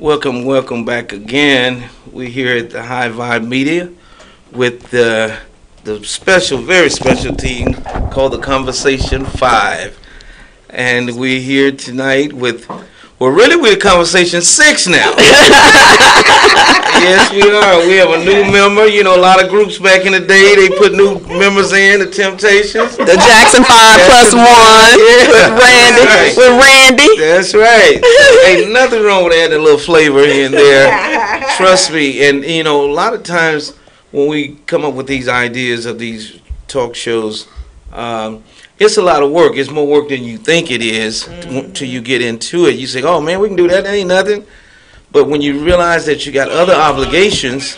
Welcome back again. We're here at the HighVibe Media with the very special team called the Conversation 5. And we're here tonight with, we're Conversation 6 now. Yes, we are. We have a new member. You know, a lot of groups back in the day, they put new members in, the Temptations. The Jackson 5 plus 1 with Randy. That's right. Ain't nothing wrong with adding a little flavor here and there. Trust me. And, you know, a lot of times when we come up with these ideas of these talk shows, it's a lot of work. It's more work than you think it is till you get into it. You say, oh, man, we can do that. That ain't nothing. But when you realize that you got other obligations,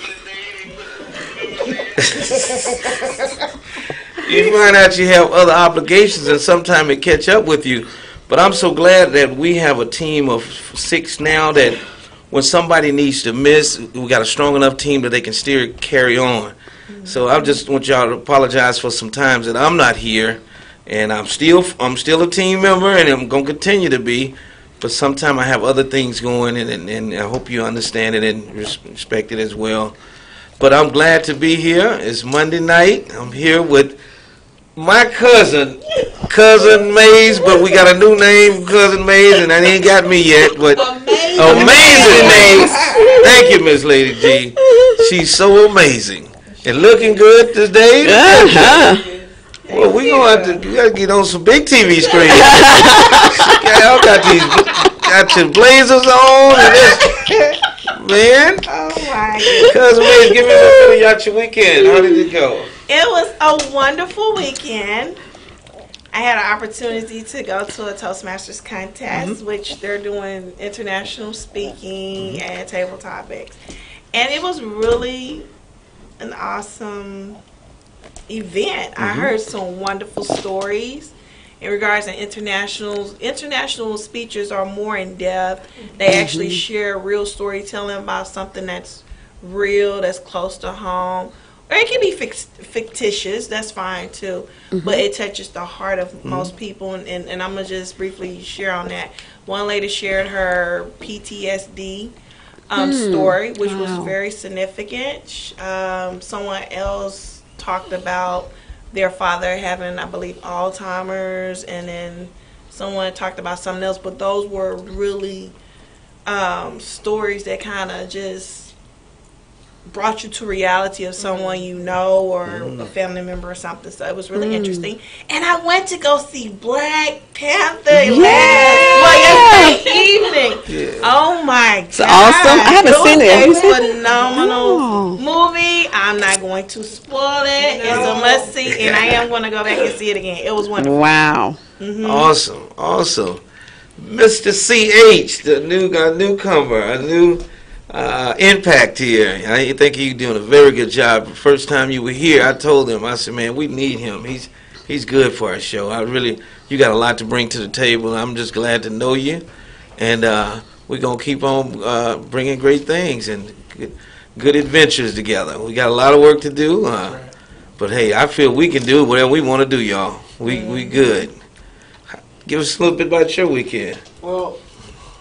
you find out you have other obligations, and sometimes it catch up with you. But I'm so glad that we have a team of 6 now that when somebody needs to miss, we got a strong enough team that they can still carry on. So I just want y'all to apologize for some times that I'm not here, and I'm still a team member, and I'm gonna continue to be. But sometimes I have other things going, and I hope you understand it and respect it as well. But I'm glad to be here. It's Monday night. I'm here with my cousin Mays, but we got a new name, Cousin Mays, and that ain't got me yet. But amazing Mays. Thank you, Miss Lady G. She's so amazing and looking good today. Well, we gotta get on some big TV screens. Y'all got your blazers on and this, man. Oh my God. Cousin Mays, give me a little bit about your weekend. How did it go? It was a wonderful weekend. I had an opportunity to go to a Toastmasters contest, which they're doing international speaking and table topics, and it was really an awesome event. I heard some wonderful stories in regards to internationals. International speakers are more in depth. They actually share real storytelling about something that's real, that's close to home. Or it can be fictitious, that's fine too. But it touches the heart of most people, and I'm going to just briefly share on that. One lady shared her PTSD story, which was very significant. Someone else talked about their father having, I believe, Alzheimer's, and then someone talked about something else. But those were really stories that kind of just brought you to reality of someone you know, or a family member or something. So it was really interesting. And I went to go see Black Panther last evening. Oh my God. It's awesome. I haven't seen it. It was a phenomenal movie. I'm not going to spoil it. It's a must see, and I am going to go back and see it again. It was wonderful. Wow. Awesome. Mr. CH, the newcomer, a new impact here. I think you're doing a very good job. The first time you were here, I told him, I said, man, we need him. He's good for our show. You got a lot to bring to the table. I'm just glad to know you, and we're gonna keep on bringing great things and good adventures together. We got a lot of work to do, but hey, I feel we can do whatever we want to do, y'all. We good. Give us a little bit about your weekend. Well,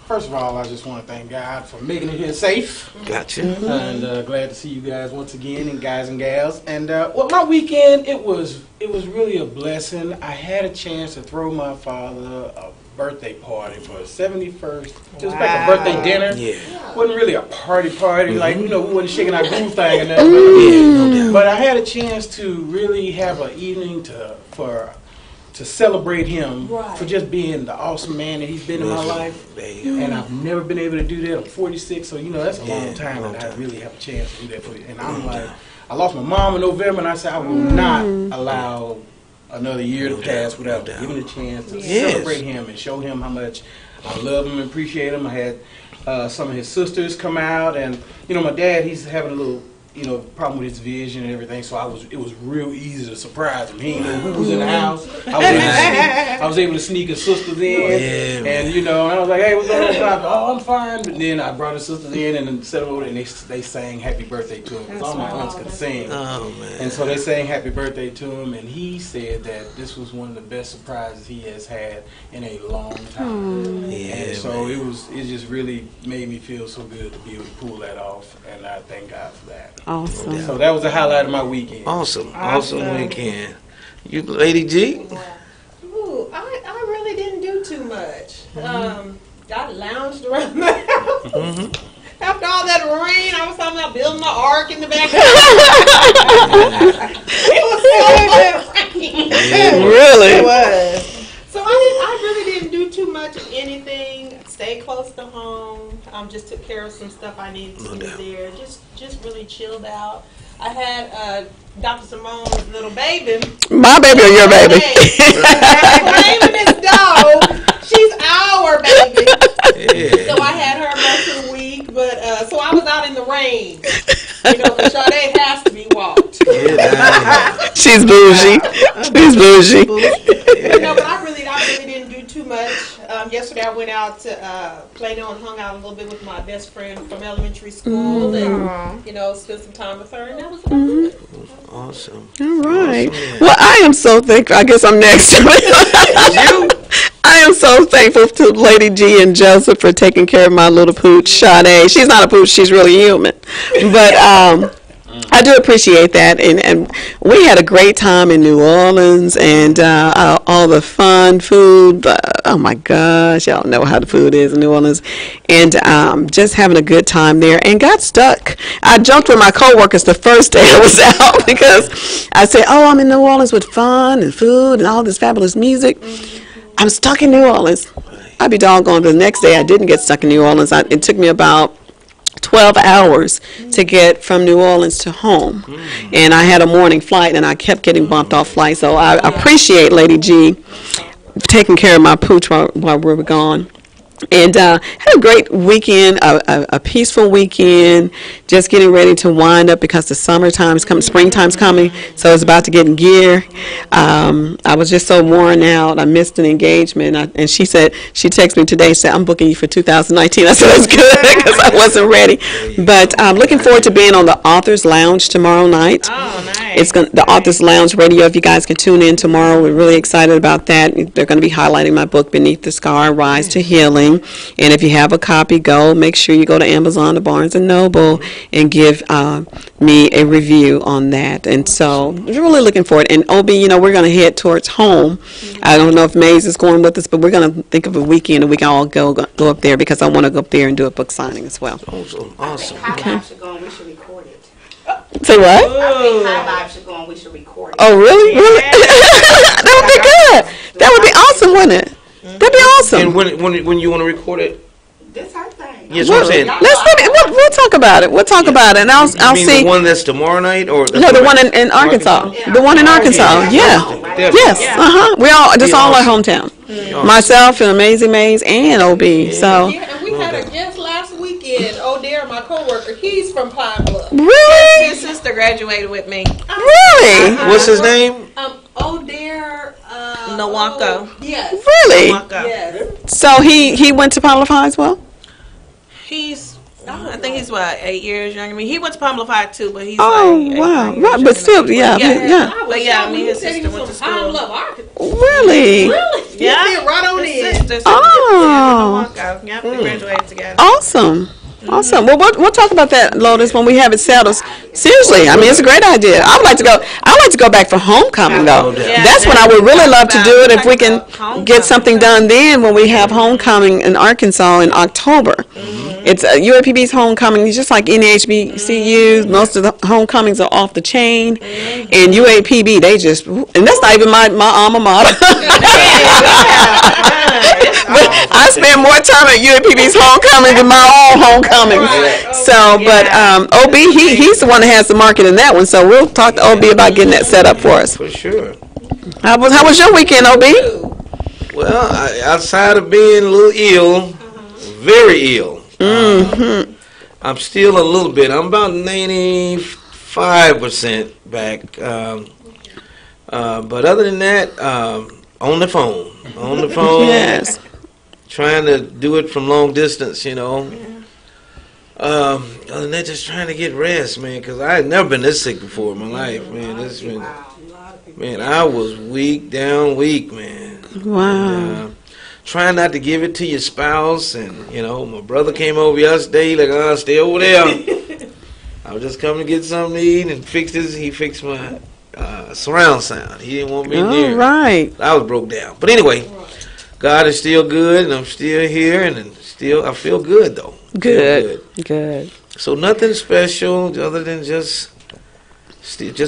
first of all, I just want to thank God for making it here safe. Gotcha. And glad to see you guys once again, and guys and gals. And well, my weekend, it was really a blessing. I had a chance to throw my father a birthday party for his 71st. It was like a birthday dinner. Yeah. Wasn't really a party, like, you know, we wasn't shaking our groove thing or nothing. No doubt. But I had a chance to really have an evening to celebrate him for just being the awesome man that he's been in my life. And I've never been able to do that. I'm 46, so, you know, that's a long time that I really have a chance to do that for you. And I'm like, I lost my mom in November, and I said I will not allow another year to pass without giving a chance to celebrate him and show him how much I love him and appreciate him. I had some of his sisters come out, and, you know, my dad, he's having a little you know, problem with his vision and everything. So it was real easy to surprise him. He didn't know who was in the house. I was able to sneak his sisters in, and you know, I was like, hey, what's going on? Oh, I'm fine. But then I brought his sisters in and then set them over, and they sang happy birthday to him because all my aunts could sing. Oh man! And so they sang happy birthday to him, and he said that this was one of the best surprises he has had in a long time. And so it just really made me feel so good to be able to pull that off, and I thank God for that. Awesome. So that was the highlight of my weekend. Awesome weekend. You, Lady G? Ooh, I really didn't do too much. I lounged around the house. After all that rain, I was talking about building the ark in the backyard. It was so rain. Really? It was. So I really didn't do too much of anything. Stayed close to home. Just took care of some stuff I needed to do there. Just really chilled out. I had Dr. Simone's little baby. My baby or your baby? Naming this dog. She's our baby. Yeah. So I had her most of the week, but so I was out in the rain. You know, because Sade has to be walked. She's bougie. She's bougie. No, but I really didn't do too much. Yesterday I went out to Plano and hung out a little bit with my best friend from elementary school, and you know, spent some time with her, and that was about it. Awesome. All right. Awesome, Well, I am so thankful. I guess I'm next. I am so thankful to Lady G and Joseph for taking care of my little pooch, Sade. She's not a pooch. She's really human. But I do appreciate that, and we had a great time in New Orleans, and all the fun food. Oh my gosh, y'all know how the food is in New Orleans, and just having a good time there. And got stuck. I joked with my coworkers the first day I was out because I said, "Oh, I'm in New Orleans with fun and food and all this fabulous music. I'm stuck in New Orleans." I'd be doggone. The next day I didn't get stuck in New Orleans. It took me about 12 hours to get from New Orleans to home, and I had a morning flight, and I kept getting bumped off flights. So I appreciate Lady G taking care of my pooch while we were gone. And had a great weekend, a peaceful weekend, just getting ready to wind up because the summertime's coming, springtime's coming, so it's about to get in gear. I was just so worn out. I missed an engagement, and she texted me today and said, "I'm booking you for 2019. I said, "That's good," because I wasn't ready. But I'm looking forward to being on the Authors Lounge tomorrow night. Oh, nice. It's the Authors Lounge Radio. If you guys can tune in tomorrow, we're really excited about that. They're going to be highlighting my book, Beneath the Scar, Rise to Healing. And if you have a copy, make sure you go to Amazon or Barnes & Noble and give me a review on that. And so we're really looking forward. And OB, we're going to head towards home. I don't know if Maze is going with us, but we're going to think of a weekend and we can all go up there because I want to go up there and do a book signing as well. Awesome. HighVibe should go and we should record it. Say what? I think HighVibe should go and we should record it. Oh, really? Really? That would be good. That would be awesome, wouldn't it? That'd be awesome. And when you want to record it? This her thing. Yes, what I'm saying. We'll talk about it. We'll talk about it, and I'll You mean see. the one that's tomorrow night, or No, the one in Arkansas. The one in Arkansas. Yeah. Definitely. Yes. We all just all our hometown. Myself and Amazing Maze and OB. So. Yeah, and we had a guest last weekend. O'Dare, my coworker, he's from Pine Bluff. Really? His sister graduated with me. Really? What's his name? O'Dare. Nawako. Yes. Really? Nawako. Yes. So he went to Pine Bluff High as well. I think he's 8 years younger than me. He went to Pamela High too, but he's Oh like 8 wow! years Right, younger but than still, me. yeah. But yeah, I mean his sister went to school. Really? Really? Yeah, You fit right on his in. sister. Oh. Yeah, we graduated together. Awesome. Awesome. Well, we'll talk about that, Lotus, when we have it settled. Seriously, I mean, it's a great idea. I'd like to go back for homecoming, though. Yeah, That's when I would really love to do it if we can Homecoming. get something done then when we have homecoming in Arkansas in October. It's UAPB's homecoming. It's just like any HBCUs. Most of the homecomings are off the chain. And UAPB, they just, and that's not even my alma mater. But I spend more time at UAPB's homecoming than my own homecoming. So, but OB, he's the one that has the market in that one. So we'll talk to OB about getting that set up for us. For sure. How was your weekend, OB? Well, outside of being a little ill, very ill, I'm still a little bit. I'm about 93% 5% back. But other than that, on the phone. Yes. Trying to do it from long distance, you know. Other than that, just trying to get rest, man, because I had never been this sick before in my life, man. This been, man, I was weak, man. Wow. And, trying not to give it to your spouse, and you know, my brother came over yesterday, like, stay over there. I was just coming to get something to eat and fix this. He fixed my surround sound. He didn't want me near. All right. I was broke down, but anyway, God is still good, and I'm still here, and I feel good though. Good. So nothing special other than just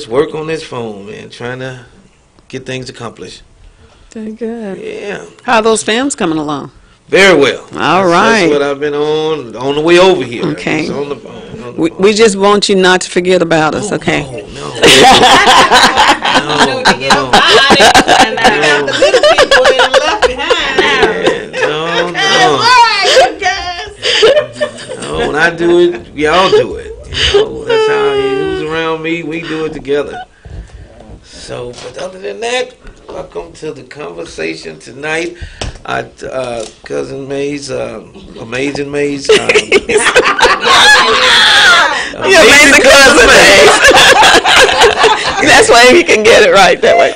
work on this phone, man, trying to get things accomplished. Very good. Yeah. How are those films coming along? Very well. All right. That's what I've been on the way over here. Okay. Just on the phone. We just want you not to forget about us, okay? No. No, when I do it, we all do it. You know, that's how who's around me, we do it together. So, but other than that, welcome to the conversation tonight. Cousin May's, Amazing May's. You're amazing cousin Mays. That's why he can get it right that way.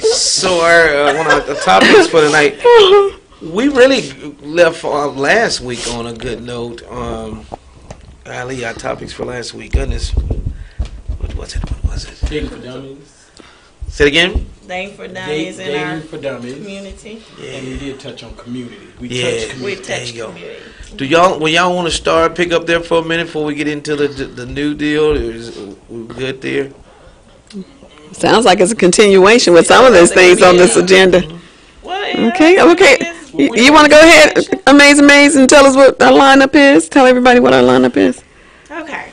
So one of the topics for tonight, we really left off last week on a good note. Ali, our topics for last week. Goodness, what was it? Dating for dummies. Say it again. Dating for dummies in our Dating for dummies. community. Yeah. And we did touch on community. We There touched you go. community. Do y'all want to pick up there for a minute before we get into the new deal? Is we good there? Sounds like it's a continuation with some of these things on this agenda. Well, yeah, Okay. it's- You want to go ahead, Amazing Maze, and tell us what our lineup is? Tell everybody what our lineup is. Okay.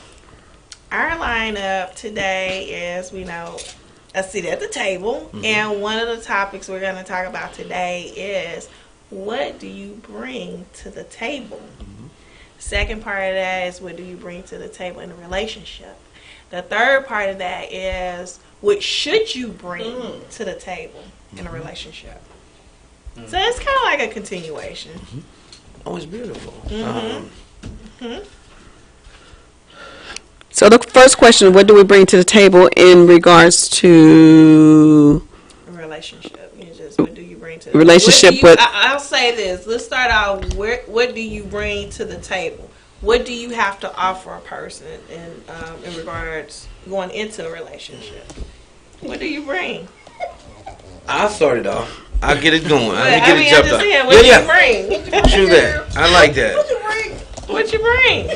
Our lineup today is, a seat at the table. And one of the topics we're going to talk about today is, what do you bring to the table? Second part of that is, what do you bring to the table in a relationship? The third part of that is, what should you bring to the table in a relationship? So it's kind of like a continuation. Oh, it's beautiful. So the first question, what do we bring to the table in regards to A relationship. What do you bring to the relationship what do you- with? I'll say this. Let's start out. What do you bring to the table? What do you have to offer a person in regards going into a relationship? What do you bring? I'll start it off. I'll get it going. Let me I'm get it jumped just up. saying, what do you bring? True that. I like that. What you bring?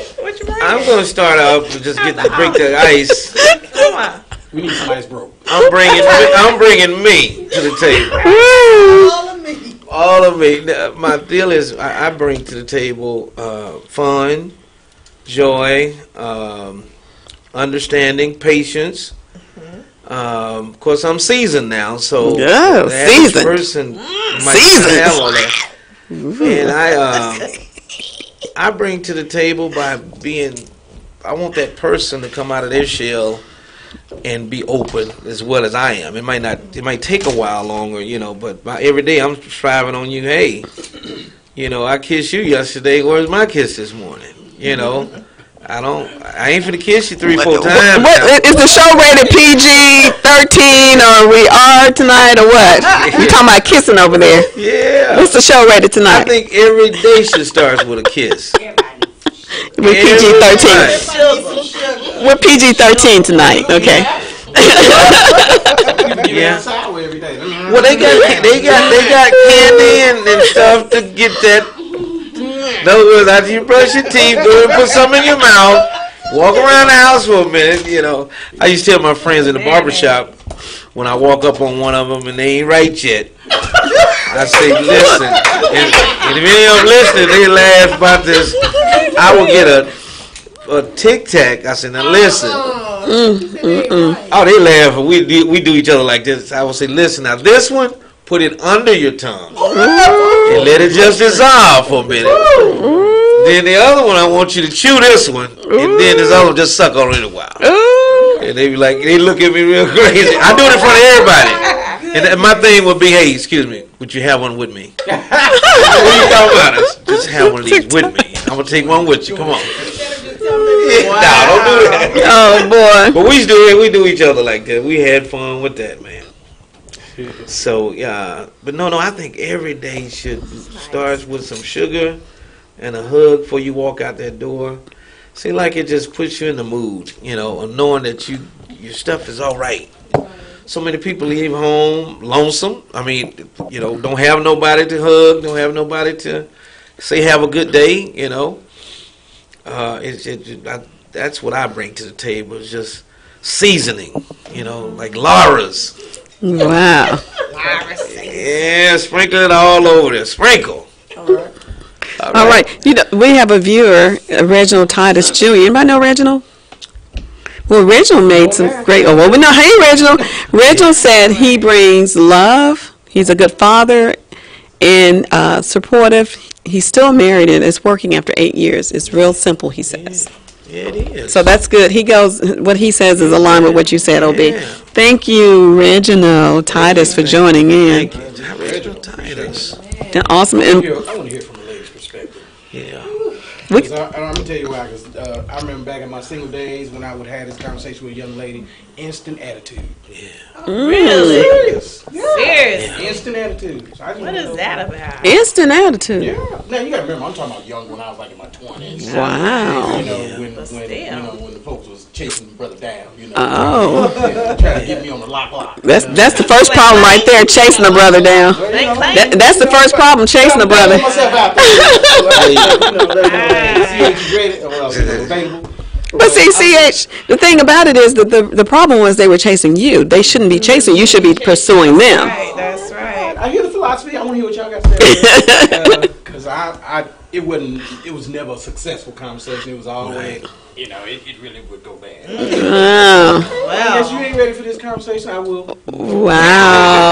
I'm going to start out with just break the ice. Come on. We need some ice broke. I'm bringing me to the table. All of me. My deal is I bring to the table fun, joy, understanding, patience. Of course, I'm seasoned now, so Yeah, the average seasoned. person might Seasoned. not have all that. And I bring to the table by being. I want that person to come out of their shell and be open as well as I am. It might take a while longer, but every day I'm striving on you. Hey, I kissed you yesterday. Where's my kiss this morning? I ain't finna kiss you 3-4 times. What is the show rated PG-13 or we are tonight or what? You talking about kissing over there? Yeah. What's the show rated I tonight? think every day should start with a kiss. We're PG-13. We're PG-13 tonight. Okay. Yeah. Sour every day. Well, they got candy and stuff to get that. In other words, after you brush your teeth, go and put some in your mouth. Walk around the house for a minute. I used to tell my friends in the barbershop when I walk up on one of them and they ain't right yet. I say, listen. And if any of them listening, they laugh about this. I will get a Tic Tac. I said, now listen. Oh, they laugh. We do each other like this. I will say, listen, now this one, put it under your tongue and let it just dissolve for a minute. Then the other one, I want you to chew this one, and then this other one just suck on it a while. And they be like, they look at me real crazy. I do it in front of everybody. And my thing would be, hey, excuse me, would you have one with me? What are you talking about? Just have one of these with me. I'm gonna take one with you. Come on. Nah, don't do that. Oh boy. But we do each other like that. We had fun with that, man. So yeah, but no, I think every day should start with some sugar and a hug before you walk out that door. Seems like it just puts you in the mood, you know, of knowing that your stuff is all right. So many people leave home lonesome. I mean, you know, don't have nobody to hug, don't have nobody to say have a good day, you know. That's what I bring to the table. It's just seasoning, you know, like Laura's. Wow. Yeah, sprinkle it all over there. Sprinkle. All right. You know, we have a viewer, Reginald Titus Jr. Anybody know Reginald? Well, Reginald made some great. Oh, well, we know. Hey, Reginald. Reginald said he brings love. He's a good father and supportive. He's still married and is working after 8 years. It's real simple, he says. Yeah, it is. So that's good. He goes. What he says is aligned with what you said, Ob. Yeah. Thank you, Reginald Titus, for joining in. Thank you, Reginald Titus. Awesome. I And want to hear from a lady's perspective. Yeah. we, I'm going to tell you why, because I remember back in my single days when I would have this conversation with a young lady, instant attitude. Really? Serious. Seriously? Instant attitude. So I just What wanna is know- that about? instant attitude. Yeah. Now, you got to remember, I'm talking about young when I was like in my 20s. Wow. You know, when still. when the folks was chasing the brother down, you know. Oh. Trying to get me on the lock. That's the first problem right there, chasing a brother down. Well, you know, That's the first problem, chasing a brother. I'm myself out there. CH ready, well, available. But see, CH, the thing about it is that the problem was they were chasing you. They shouldn't be chasing you. Should be pursuing them. Right, that's right. I hear the philosophy. I want to hear what y'all got to say. Because it was never a successful conversation. It was always, you know, it really would go bad. Oh, I guess you ain't ready for this conversation. I will. wow.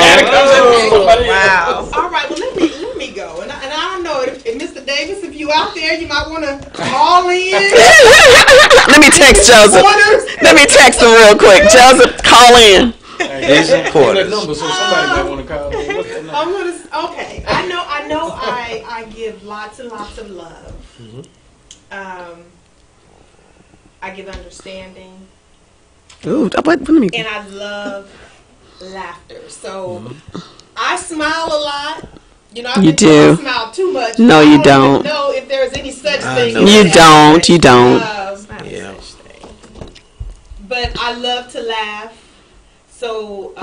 Wow. All right, well, let me go. And I don't know if Mr. Davis, if you out there, you might want to call in. Let me text Joseph. Let me text him real quick. Joseph, call in. These are That quarters. number, so somebody might want to call. What's the number? I'm gonna. Okay, I know. I give lots and lots of love. I give understanding, Ooh, let me. and I love laughter. So I smile a lot. You know, I've You been told do. I smile too much. No, you I don't. even know if there's any such I thing. know. as You that. don't. You don't. Yeah. But I love to laugh. So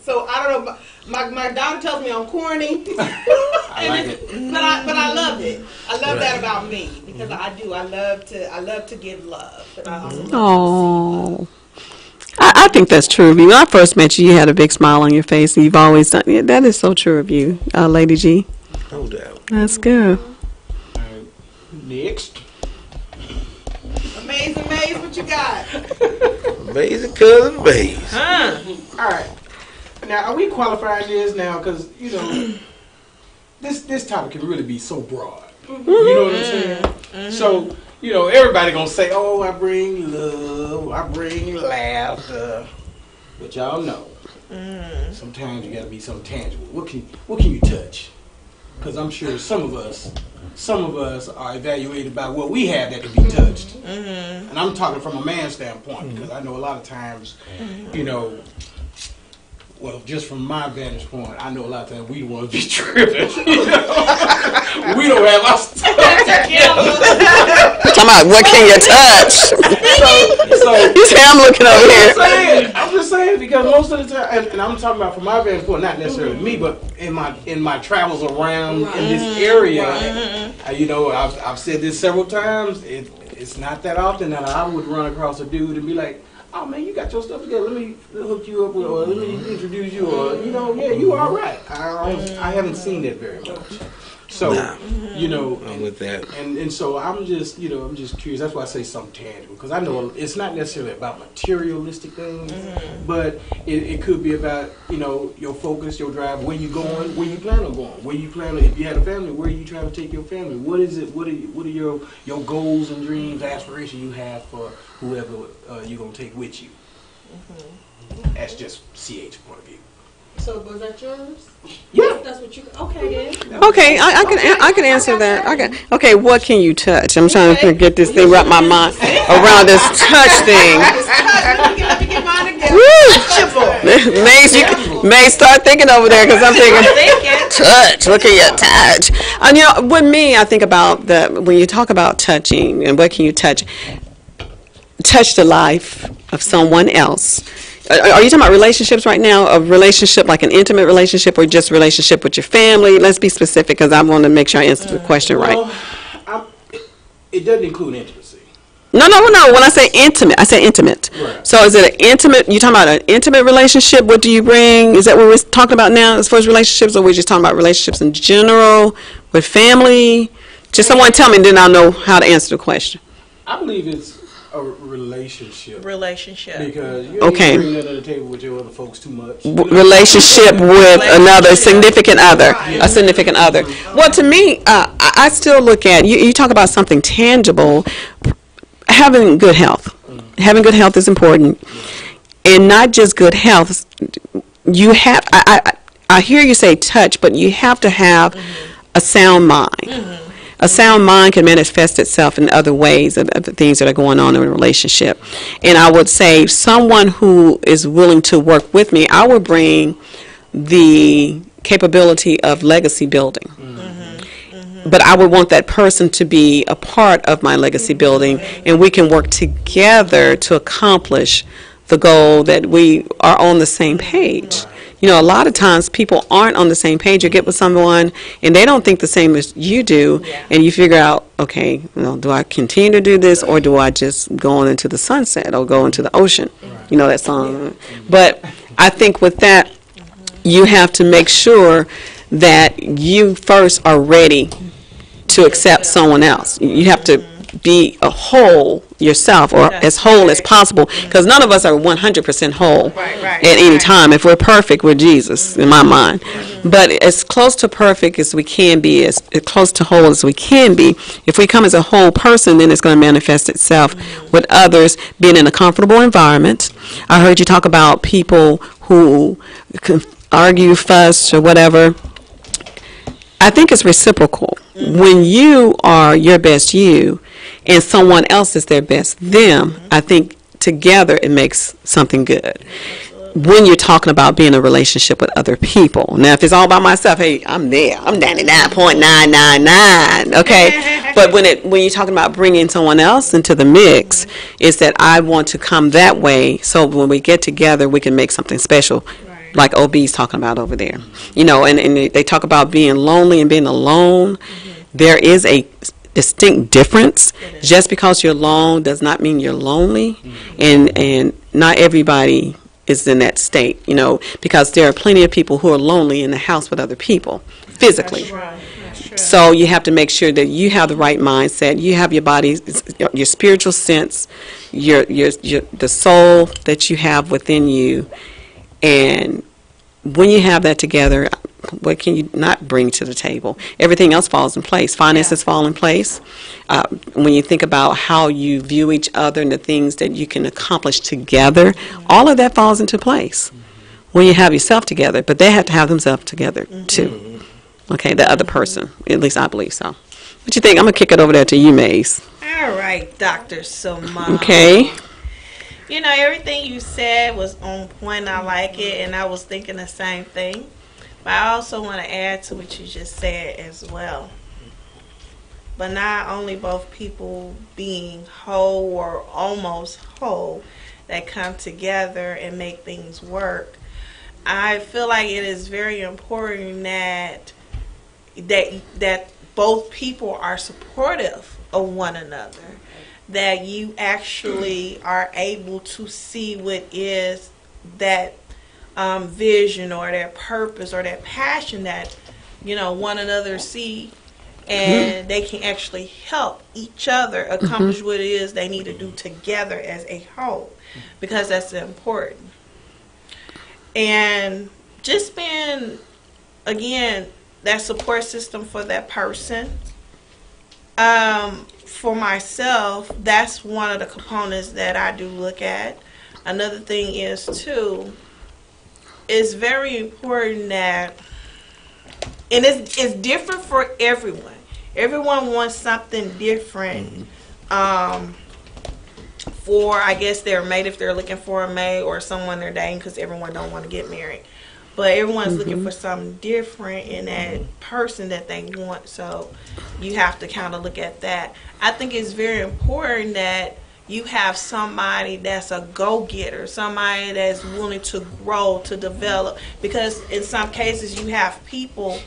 so I don't know. My daughter tells me I'm corny. I like it. But I love it. I love that about me because I do. I love to give love. But I also love to Oh, I think that's true of you. When I first met you, you had a big smile on your face, and you've always done. Yeah, that is so true of you, Lady G. No doubt. That's good. Next. Amazing Maze, what you got? Amazing cousin Bays. Huh? All right. Now, are we qualifying this now? Because, you know, this topic can really be so broad. You know what I'm saying? So, you know, everybody going to say, oh, I bring love, I bring laughter. But y'all know, sometimes you got to be something tangible. What can you touch? Because I'm sure some of us are evaluated by what we have that can be touched. And I'm talking from a man's standpoint, because I know a lot of times, you know, well, just from my vantage point, I know a lot of times we don't want to be tripping. You know? We don't have our stuff. Talking about what can you touch? So You say I'm looking over here. I'm just saying because most of the time, and I'm talking about from my vantage point, not necessarily me, but in my travels around in this area, you know, I've said this several times. It's not that often that I would run across a dude and be like, oh man, you got your stuff together. Let me hook you up with, or let me introduce you, or you know, yeah, you all right. I haven't seen that very much. So, Nah. you know, I'm with that. and so I'm just, you know, I'm just curious. That's why I say something tangible, because I know it's not necessarily about materialistic things, but it could be about, you know, your focus, your drive, where you going, where you plan on going, where you plan on, if you had a family, where you trying to take your family, what is it, what are your goals and dreams, aspirations you have for whoever you're gonna take with you. That's just CH point of view. So was that yours? Yeah. That's what you. Okay. Then. Okay, I can answer that. Okay, what can you touch? I'm trying to get this thing, wrap my mind around this touch thing. Let me get mine together. Woo! May start thinking over there, because I'm thinking touch. What can you touch? And you know, with me, I think about when you talk about touching and what can you touch. Touch the life of someone else. Are you talking about relationships right now? A relationship like an intimate relationship, or just relationship with your family? Let's be specific, because I want to make sure I answer the question right. It doesn't include intimacy. No. When I say intimate. Right. So is it an intimate? You talking about an intimate relationship? What do you bring? Is that what we're talking about now as far as relationships, or we're just talking about relationships in general with family? Just someone tell me, and then I'll know how to answer the question. I believe it's a relationship. Because you ain't bring that to the table with your other folks too much. Relationship with another significant other, a significant other. Well, to me, I still look at you talk about something tangible. Having good health. Having good health is important, and not just good health. You have. I hear you say touch, but you have to have a sound mind. A sound mind can manifest itself in other ways of the things that are going on in a relationship. And I would say someone who is willing to work with me, I would bring the capability of legacy building. But I would want that person to be a part of my legacy building, and we can work together to accomplish the goal that we are on the same page. You know, a lot of times people aren't on the same page. You get with someone and they don't think the same as you do, and you figure out, okay, well, do I continue to do this, or do I just go on into the sunset or go into the ocean? You know that song. But I think with that, you have to make sure that you first are ready to accept someone else. You have to be a whole yourself, or as whole as possible, because none of us are 100% whole at any time. If we're perfect, we're Jesus in my mind. But as close to perfect as we can be, as close to whole as we can be, if we come as a whole person, then it's going to manifest itself with others, being in a comfortable environment. I heard you talk about people who can argue, fuss, or whatever. I think it's reciprocal. When you are your best you, and someone else is their best them, I think together it makes something good. When you're talking about being in a relationship with other people. Now, if it's all by myself, hey, I'm there. I'm 99.999, okay? But when you're talking about bringing someone else into the mix, is that I want to come that way, so when we get together, we can make something special, like OB's talking about over there. You know, and they talk about being lonely and being alone. There is a distinct difference. Just because you're alone does not mean you're lonely, and not everybody is in that state, you know, because there are plenty of people who are lonely in the house with other people physically. So you have to make sure that you have the right mindset, you have your body, your spiritual sense, the soul that you have within you, and when you have that together, what can you not bring to the table? Everything else falls in place. Finances fall in place. When you think about how you view each other and the things that you can accomplish together, all of that falls into place when you have yourself together. But they have to have themselves together, too. Okay, the other person. At least I believe so. What you think? I'm going to kick it over there to you, Maze. All right, Dr. Simone. Okay. You know, everything you said was on point. I like it, and I was thinking the same thing. But I also want to add to what you just said as well. But not only both people being whole or almost whole that come together and make things work. I feel like it is very important that both people are supportive of one another. That you actually are able to see what is that vision or that purpose or that passion that, you know, one another see and they can actually help each other accomplish what it is they need to do together as a whole, because that's important. And just being, again, that support system for that person. For myself, that's one of the components that I do look at. Another thing is, too, it's very important that, and it's different for everyone. Everyone wants something different for, I guess, their mate, if they're looking for a mate, or someone they're dating, because everyone don't want to get married. But everyone's looking for something different in that person that they want. So you have to kind of look at that. I think it's very important that you have somebody that's a go-getter, somebody that's willing to grow, to develop. Because in some cases you have people,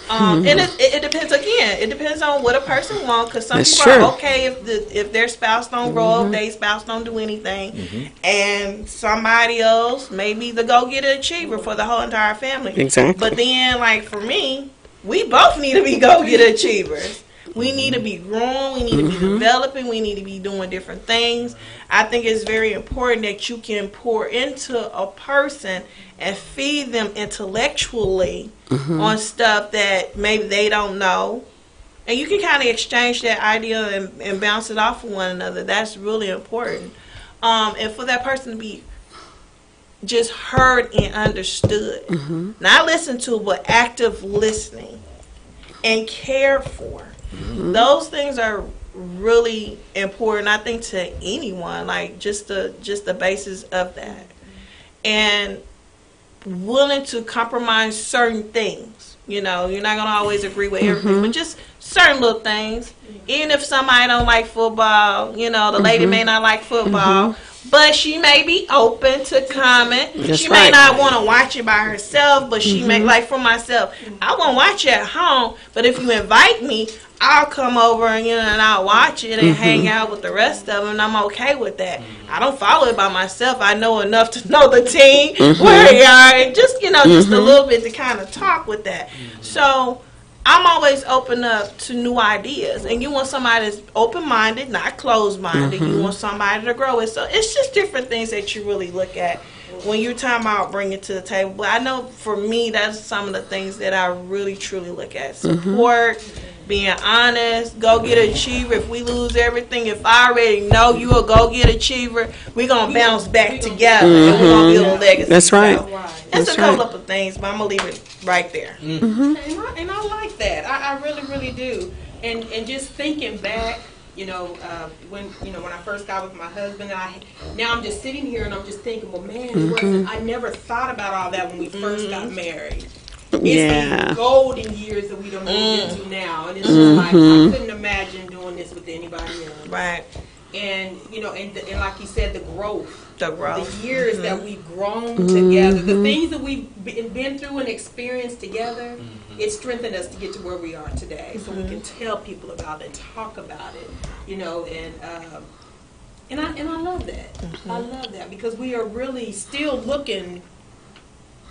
and it depends, again, it depends on what a person wants. Because some people are okay if their spouse don't grow up, their spouse don't do anything. And somebody else may be the go-getter achiever for the whole entire family. Exactly. But then, like for me, we both need to be go-getter achievers. We need to be growing, we need to be developing, we need to be doing different things. I think it's very important that you can pour into a person and feed them intellectually on stuff that maybe they don't know. And you can kind of exchange that idea and bounce it off of one another. That's really important. And for that person to be just heard and understood. Not listened to, but active listening and cared for. Those things are really important, I think, to anyone. Like just the basis of that, and willing to compromise certain things. You know, you're not gonna always agree with everything, but just certain little things. Even if somebody don't like football, you know, the lady may not like football, but she may be open to comment. She may not want to watch it by herself, but she may, like for myself, I won't watch it at home, but if you invite me, I'll come over and, you know, and I'll watch it and hang out with the rest of them, and I'm okay with that. I don't follow it by myself. I know enough to know the team, where they are, and just, you know, just a little bit to kind of talk with that. So I'm always open up to new ideas, and you want somebody that's open-minded, not closed-minded. You want somebody to grow with. So it's just different things that you really look at when you're talking about bringing to the table. But I know for me, that's some of the things that I really, truly look at. Support, being honest, go-get achiever. If we lose everything, if I already know you a go-get achiever, we're going to bounce back together, and we're going to build a legacy. That's right. That's a couple of things, but I'm going to leave it right there. And I like that. I really, really do. And just thinking back, you know, when I first got with my husband, now I'm just sitting here and I'm just thinking, well, man, it wasn't, I never thought about all that when we first got married. It's the golden years that we don't move into now, and it's just like I couldn't imagine doing this with anybody else. Right. And you know, and like you said, the growth, the years that we've grown together, the things that we've been through and experienced together, it strengthened us to get to where we are today. So we can tell people about it, talk about it, you know, and I love that. I love that because we are really still looking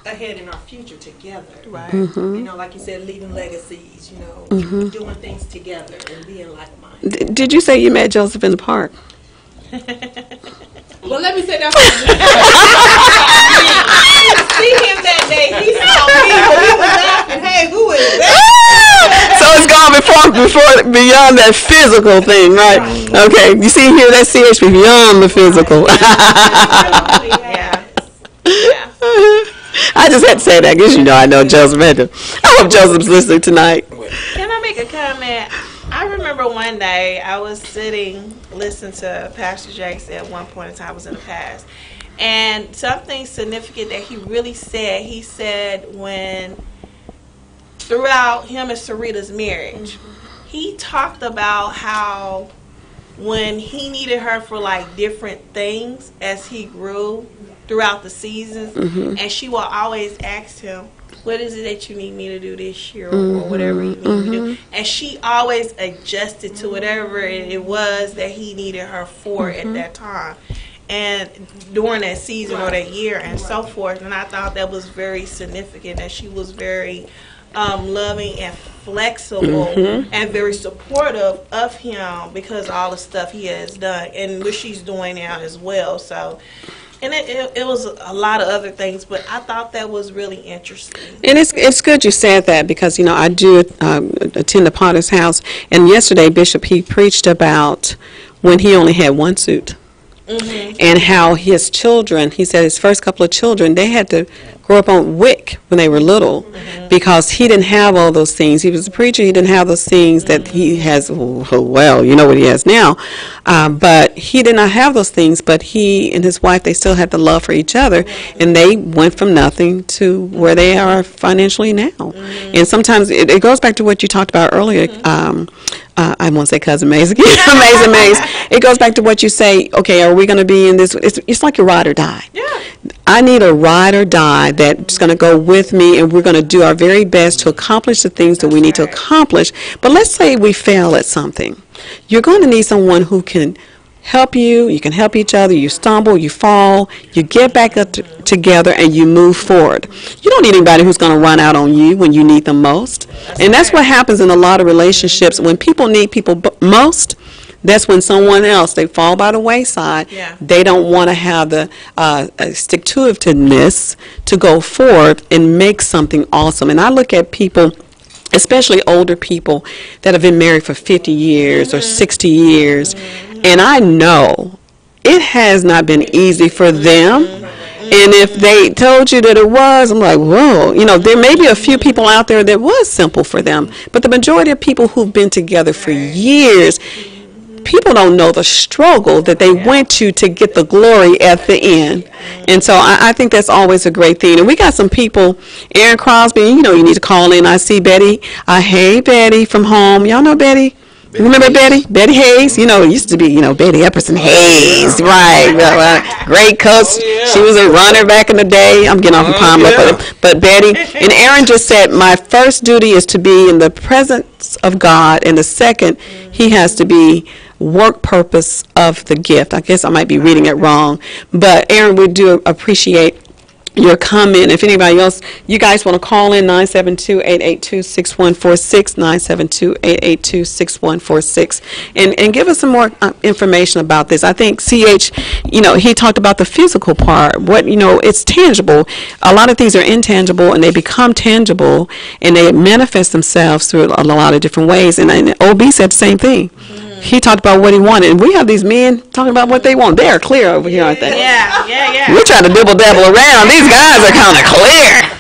ahead in our future together, right? You know, like you said, leaving legacies, you know, doing things together and being like-minded. Did you say you met Joseph in the park? Well, let me say that. I didn't see him that day. He saw me, but he was laughing. Hey, who is that? So it's gone before beyond that physical thing, right? Okay, you see here that CHP beyond the physical. I just had to say that because, you know, I know Joseph had to. I hope Joseph's listening tonight. Can I make a comment? I remember one day I was sitting listening to Pastor Jakes at one point in time. I was in the past. And something significant that he really said, he said when throughout him and Sarita's marriage, he talked about how when he needed her for like different things as he grew throughout the seasons, and she will always ask him, what is it that you need me to do this year, or whatever you need me to do, and she always adjusted to whatever it was that he needed her for at that time and during that season or that year and so forth. And I thought that was very significant, that she was very loving and flexible and very supportive of him because of all the stuff he has done and what she's doing now as well. So, and it was a lot of other things, but I thought that was really interesting. And it's good you said that because, you know, I do attend the Potter's House, and yesterday Bishop, he preached about when he only had one suit. And how his children, he said his first couple of children, they had to grow up on WIC when they were little because he didn't have all those things. He was a preacher, he didn't have those things that he has, well, you know what he has now. But he did not have those things, but he and his wife, they still had the love for each other, and they went from nothing to where they are financially now. And sometimes it goes back to what you talked about earlier. I won't say Cousin Maze again. Amazing Maze. It goes back to what you say, okay, are we going to be in this? It's like a ride or die. Yeah. I need a ride or die that's going to go with me, and we're going to do our very best to accomplish the things that we need to accomplish. But let's say we fail at something. You're going to need someone who can help you. You can help each other. You stumble, you fall, you get back up together, and you move forward. You don't need anybody who's going to run out on you when you need them most. And that's what happens in a lot of relationships. When people need people most, that's when someone else, they fall by the wayside. Yeah. They don't want to have the stick-to-itiveness to go forward and make something awesome. And I look at people, especially older people that have been married for 50 years or 60 years, and I know it has not been easy for them. And if they told you that it was, I'm like, whoa. You know, there may be a few people out there that was simple for them, but the majority of people who've been together for years, people don't know the struggle that they went to get the glory at the end. And so I think that's always a great thing. And we got some people, Aaron Crosby, you know, you need to call in. I see Betty. Hey, Betty from home. Y'all know Betty? Remember Betty? Betty Hayes? You know, it used to be, you know, Betty Epperson Hayes. Right. Great coach. She was a runner back in the day. I'm getting off of Palm but Betty. And Aaron just said, my first duty is to be in the presence of God, and the second, he has to be work purpose of the gift. I guess I might be reading it wrong. But Aaron, we do appreciate your comment. If anybody else, you guys want to call in, 972-882-6146, 972-882-6146, and give us some more information about this. I think CH, you know, he talked about the physical part. What, you know, it's tangible. A lot of things are intangible, and they become tangible, and they manifest themselves through a lot of different ways. And OB said the same thing. He talked about what he wanted, and we have these men talking about what they want. They are clear over here, aren't they? Yeah. We're trying to dibble-dabble around. These guys are kind of clear.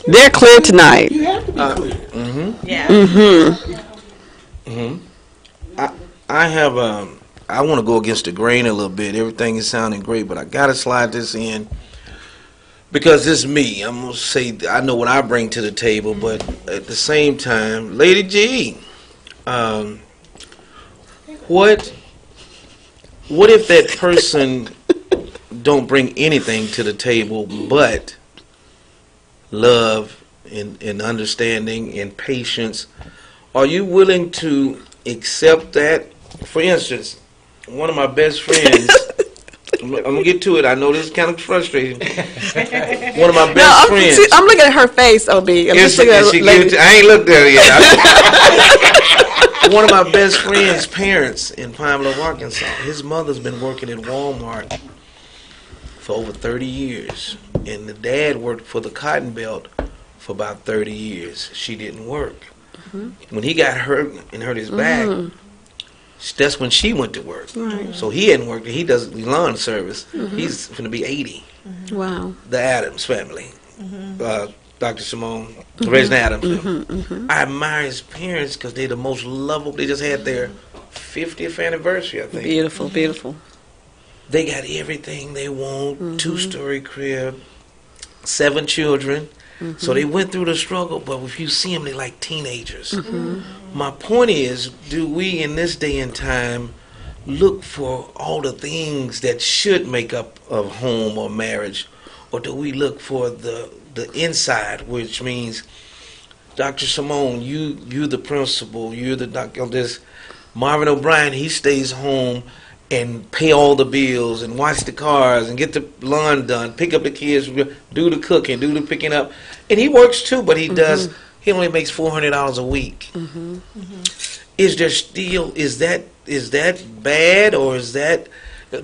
They're clear tonight. You have to be clear. I have I want to go against the grain a little bit. Everything is sounding great, but I gotta slide this in because it's me. I'm gonna say I know what I bring to the table, but at the same time, Lady G, what if that person don't bring anything to the table but love and understanding and patience? Are you willing to accept that? For instance, one of my best friends, I'm going to get to it. I know this is kind of frustrating. One of my best friends. I'm looking at her face, OB. I ain't looked at it yet. One of my best friend's parents in Pine Bluff, Arkansas, his mother's been working at Walmart for over 30 years. And the dad worked for the Cotton Belt for about 30 years. She didn't work. When he got hurt and hurt his back, that's when she went to work. So he hadn't worked. He does lawn service. He's going to be 80. Wow. The Adams family. Dr. Simone, Reginald Adams. I admire his parents because they're the most lovable. They just had their 50th anniversary, I think. Beautiful, beautiful. They got everything they want. Two-story crib, 7 children. So they went through the struggle, but if you see them, they're like teenagers. My point is, do we in this day and time look for all the things that should make up a home or marriage, or do we look for the inside, which means, Dr. Simone, you're the principal, you're the doctor of this. Marvin O'Brien, he stays home and pay all the bills and wash the cars and get the lawn done, pick up the kids, do the cooking, do the picking up. And he works too, but he does he only makes $400 a week. Is there still, is that bad, or is that,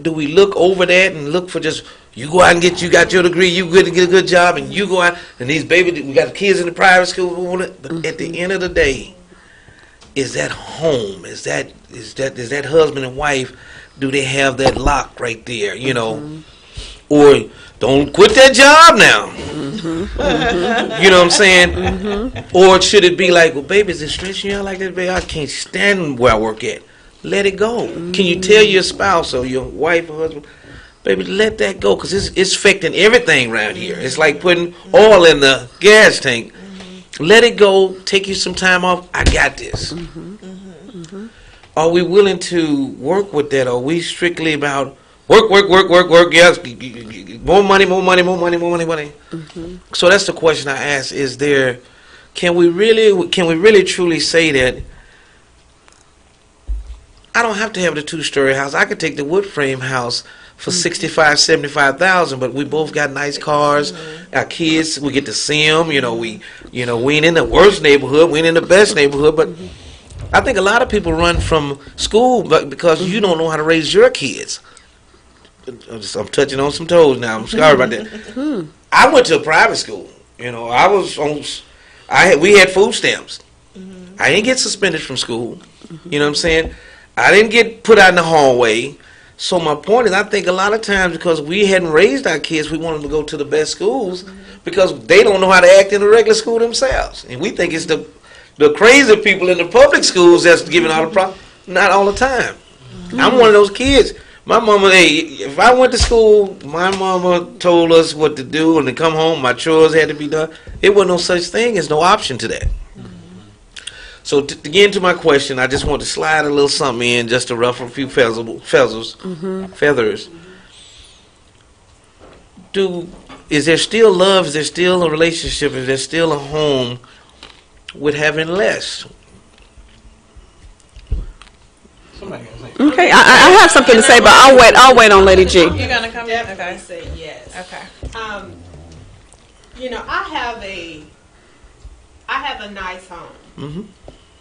do we look over that and look for just, you go out and you got your degree, you good to get a good job, and you go out, and these baby, we got kids in the private school, but at the end of the day, is that home? Is that husband and wife, do they have that lock right there, you know? Or don't quit that job now. You know what I'm saying? Or should it be like, well, baby, is it stressing you out like that, baby? I can't stand where I work at. Let it go. Can you tell your spouse or your wife or husband, baby, let that go, because it's affecting everything around here. It's like putting oil in the gas tank. Let it go. Take you some time off. I got this. Are we willing to work with that? Or are we strictly about work? Yes, more money. So that's the question I ask. Is there? Can we really truly say that I don't have to have the 2-story house? I could take the wood frame house for $65,000-$75,000, but we both got nice cars. Our kids, we get to see them. We ain't in the worst neighborhood, we ain't in the best neighborhood. But I think a lot of people run from school, but because you don't know how to raise your kids. I'm touching on some toes now. I'm sorry about that. I went to a private school. We had food stamps. I didn't get suspended from school. You know what I'm saying? I didn't get put out in the hallway. So my point is, I think a lot of times because we hadn't raised our kids, we want them to go to the best schools because they don't know how to act in the regular school themselves. And we think it's the crazy people in the public schools that's giving all the problems. Not all the time. I'm one of those kids. My mama, if I went to school, my mama told us what to do and to come home, my chores had to be done. It wasn't no such thing. There's no option to that. So to get into my question, I just want to slide a little something in just to ruffle a few feathers. Is there still love? Is there still a relationship? Is there still a home with having less? Okay, I have something to say, but I'll wait on Lady G. You're gonna come in? Definitely Okay. say yes. Okay. I have a nice home,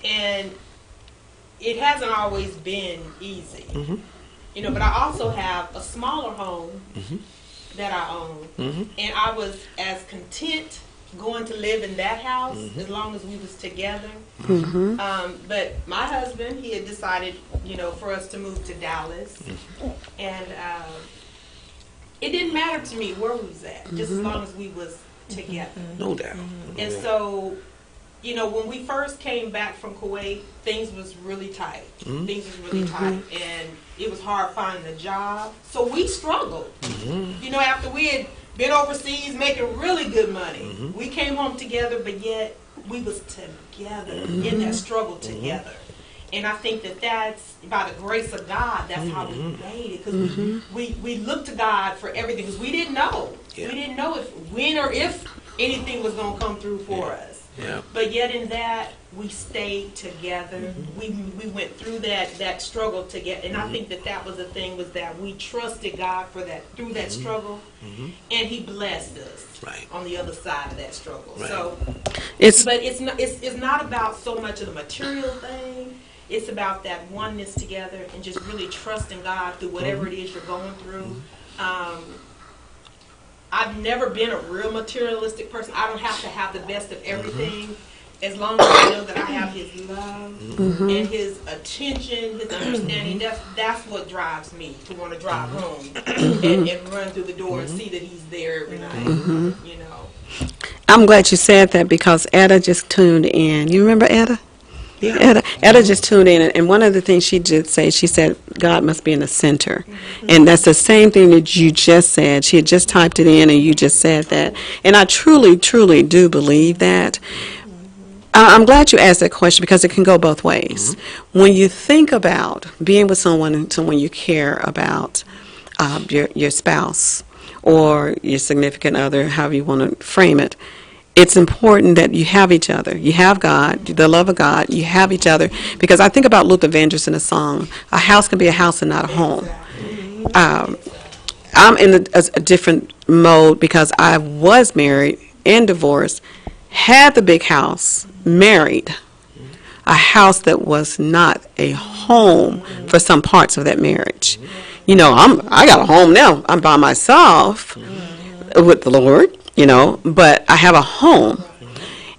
and it hasn't always been easy. But I also have a smaller home that I own, and I was as content going to live in that house as long as we was together. But my husband, he had decided, for us to move to Dallas, and it didn't matter to me where we was at, just as long as we was together. No doubt. And so, when we first came back from Kuwait, things was really tight. Things was really tight, and it was hard finding a job. So we struggled. After we had been overseas making really good money, we came home together, but yet we was together in that struggle together. And I think that's by the grace of God. That's how we made it, because we looked to God for everything, because we didn't know. We didn't know when or if anything was going to come through for us. But yet in that, we stayed together. We went through that struggle together. And I think that was the thing, was that we trusted God for that, through that struggle. And He blessed us on the other side of that struggle. So, it's not about so much of the material thing. It's about that oneness together and just really trusting God through whatever it is you're going through. I've never been a real materialistic person. I don't have to have the best of everything. As long as I know that I have His love and His attention, His understanding, that's what drives me to want to drive home and run through the door and see that He's there every night. I'm glad you said that, because Etta just tuned in. You remember Etta? Yeah. Etta just tuned in, and one of the things she did say, she said God must be in the center. And that's the same thing that you just said. She had just typed it in, and you just said that. And I truly, truly do believe that. I'm glad you asked that question, because it can go both ways. When you think about being with someone you care about, your spouse or your significant other, however you want to frame it, it's important that you have each other. You have God, the love of God. You have each other. Because I think about Luther Vandross in a song, a house can be a house and not a home. I'm in a different mode, because I was married and divorced, had the big house, married a house that was not a home for some parts of that marriage. You know, I got a home now. I'm by myself with the Lord, you know, but I have a home.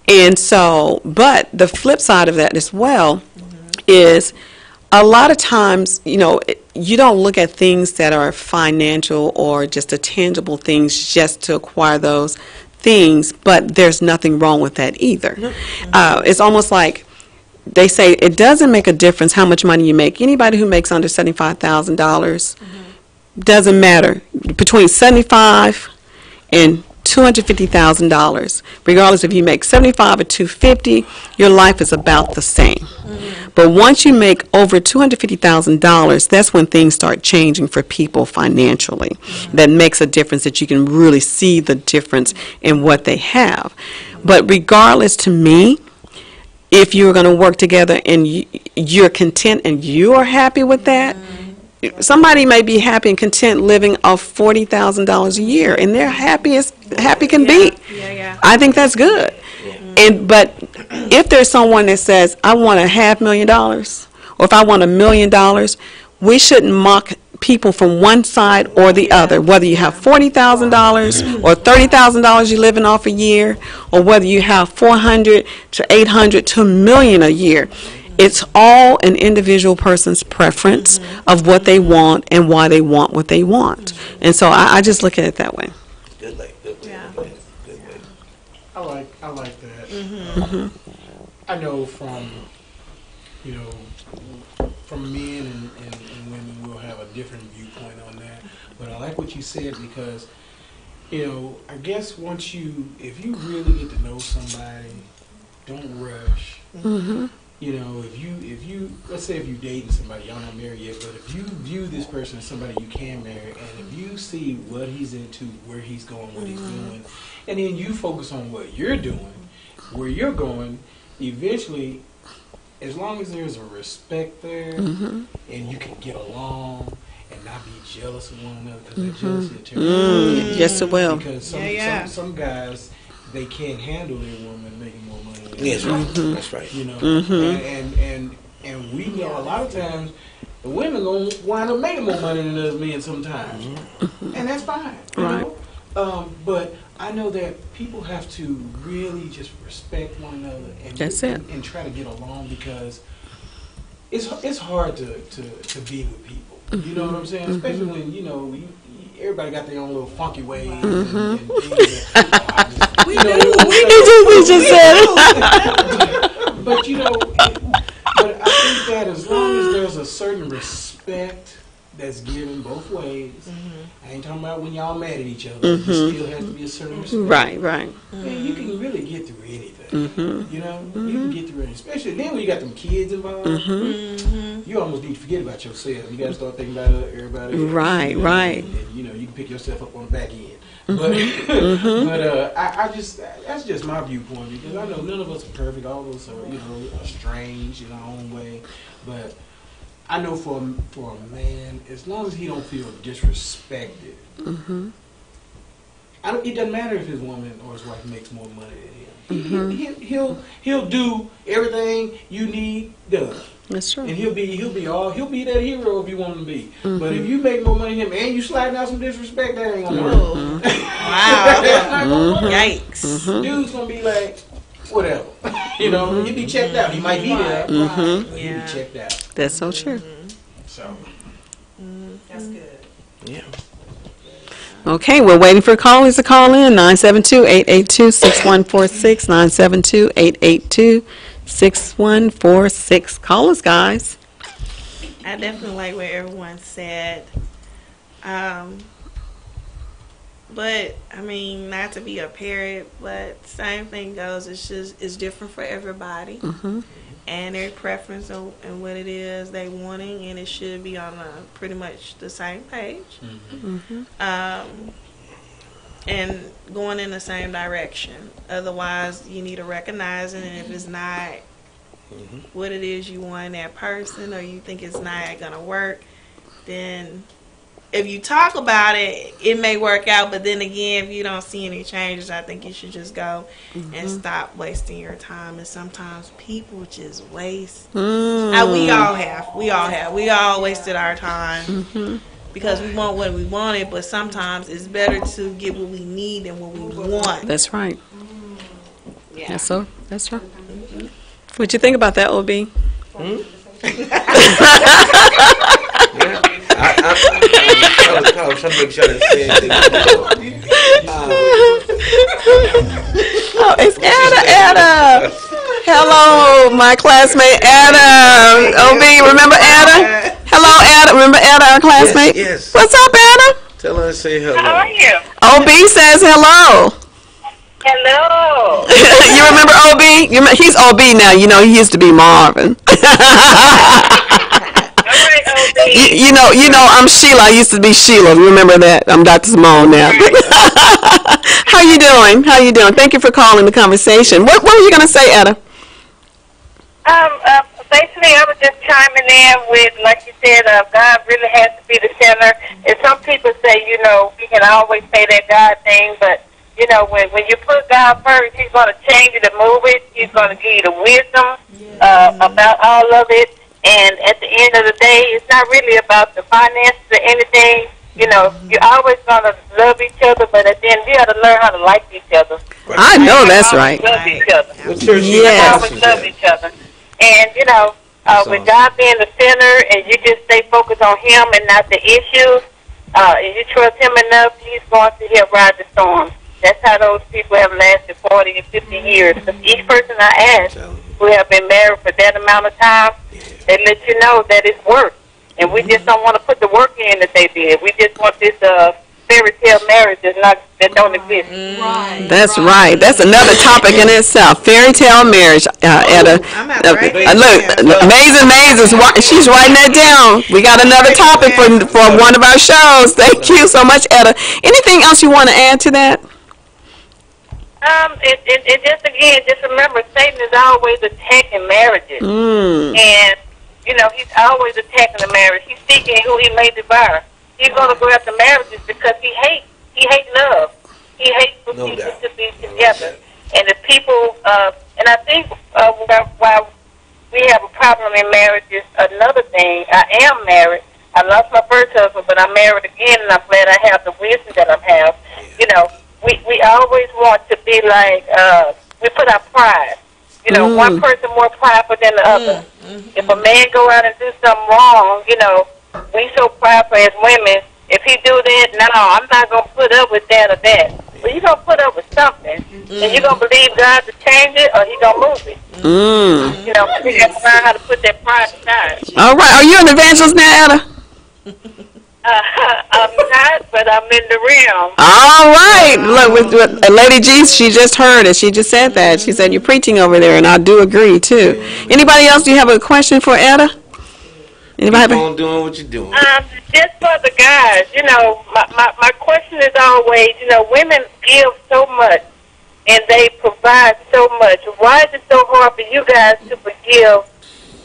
And so, but the flip side of that as well is a lot of times, you know, you don't look at things that are financial or just a tangible things just to acquire those things, but there's nothing wrong with that either. It's almost like they say it doesn't make a difference how much money you make. Anybody who makes under $75,000, doesn't matter. Between $75,000 and $250,000, regardless if you make $75,000 or $250,000, your life is about the same. But once you make over $250,000, that's when things start changing for people financially. That makes a difference, that you can really see the difference in what they have. But regardless, to me, if you're going to work together and you're content and you are happy with that, somebody may be happy and content living off $40,000 a year, and they're happy can be. I think that's good. But if there's someone that says, I want $500,000, or if I want $1 million, we shouldn't mock people from one side or the other, whether you have $40,000 or $30,000 you're living off a year, or whether you have $400,000 to $800,000 to $1 million a year. It's all an individual person's preference of what they want and why they want what they want. And so I just look at it that way. Good lady. I like that. I know from men and women, we'll have a different viewpoint on that. But I like what you said, because, I guess if you really get to know somebody, don't rush. If you let's say if you're dating somebody, y'all not married yet, but if you view this person as somebody you can marry, and if you see what he's into, where he's going, what he's doing, and then you focus on what you're doing, where you're going, eventually, as long as there's a respect there, and you can get along and not be jealous of one another, because that jealousy will turn. Yes, it will. Because some guys, they can't handle their woman making more money. Yes, that's right. And we know a lot of times the women gonna wind up making more money than us men sometimes, and that's fine. You know? But I know that people have to really just respect one another and try to get along, because it's hard to be with people. You know what I'm saying? Especially when everybody got their own little funky ways. And things that, we just said it. But I think that as long as there's a certain respect that's given both ways, I ain't talking about when y'all mad at each other. There still has to be a certain respect. Right. And you can really get through anything. You can get through anything. Especially then when you got them kids involved. You almost need to forget about yourself. You got to start thinking about everybody else. Right. And, you can pick yourself up on the back end. But I just, that's just my viewpoint, because I know none of us are perfect. All of us are strange in our own way. But I know for a man, as long as he don't feel disrespected, it doesn't matter if his woman or his wife makes more money than him. He'll do everything you need done. That's true. And he'll be that hero if you want him to be. But if you make more money than him and you sliding out some disrespect, that ain't gonna work. Wow. That's not gonna work. Yikes. Dude's gonna be like, whatever. He'll be checked out. He might be there. He'll be checked out. That's so true. So That's good. Yeah. Okay, we're waiting for callers to call in. 972-882-6146, 972-882-6146. Call us, guys. I definitely like what everyone said. But I mean, not to be a parrot, but same thing goes. It's different for everybody, and their preference and what it is they wanting, and it should be on pretty much the same page, and going in the same direction. Otherwise, you need to recognize it, and if it's not what it is you want in that person, or you think it's not gonna work, then if you talk about it, it may work out. But then again, if you don't see any changes, I think you should just go and stop wasting your time. And sometimes people just waste. We all have. We all wasted our time. Because we want what we wanted, but sometimes it's better to get what we need than what we want. That's right. Yeah. That's right. What you think about that, OB? Yeah. I was trying to make sure I didn't say anything. Oh, it's Ada. Hello, my classmate Ada. OB, remember Ada? Hello, Ada. Remember Ada, our classmate? Yes. What's up, Ada? Tell her to say hello. How are you? OB says hello. Hello. You remember OB? He's OB now. You know, he used to be Marvin. All right, OB. You know, I'm Sheila. I used to be Sheila. Remember that? I'm Dr. Simone now. How you doing? Thank you for calling the conversation. What were you going to say, Ada? Basically, I was just chiming in with, like you said, God really has to be the center. And some people say, you know, we can always say that God thing, but, you know, when you put God first, He's going to change it and move it. He's going to give you the wisdom about all of it. And at the end of the day, it's not really about the finances or anything. You know, you're always going to love each other, but at the end, you got to learn how to like each other. I know that's right. Love each other. Yes. Always love each other. And, you know, with God being the center and you just stay focused on Him and not the issues, and you trust Him enough, He's going to help ride the storm. That's how those people have lasted 40 and 50 years. Because each person I asked who have been married for that amount of time, they let you know that it's work. And we just don't want to put the work in that they did. We just want this fairy tale marriage that don't exist. That's right. That's another topic in itself. Fairy tale marriage. Look, Amazing Mazes. She's writing that down. We got another topic for one of our shows. Thank you so much, Etta. Anything else you want to add to that? It just remember, Satan is always attacking marriages. And, you know, he's always attacking the marriage. He's seeking who he may devour. He's going to go after marriages because he hates love. He hates for people to be together. And the people, and I think while we have a problem in marriage is another thing. I am married. I lost my first husband, but I'm married again, and I'm glad I have the wisdom that I have. You know, we always want to be like, we put our pride. You know, one person more prideful than the other. If a man go out and do something wrong, you know, we so prideful as women. If he do that, no, I'm not going to put up with that or that. But you're going to put up with something. And you're going to believe God to change it or He's going to move it. You know, we got to learn how to put that pride aside. All right. Are you an evangelist now, Ada? I'm not, but I'm in the realm. All right. Look, with Lady G, she just heard it. She just said that. She said, you're preaching over there, and I do agree, too. Anybody else, do you have a question for Ada? Anybody? Keep on doing what you're doing. Just for the guys, you know, my question is always, you know, women give so much, and they provide so much. Why is it so hard for you guys to forgive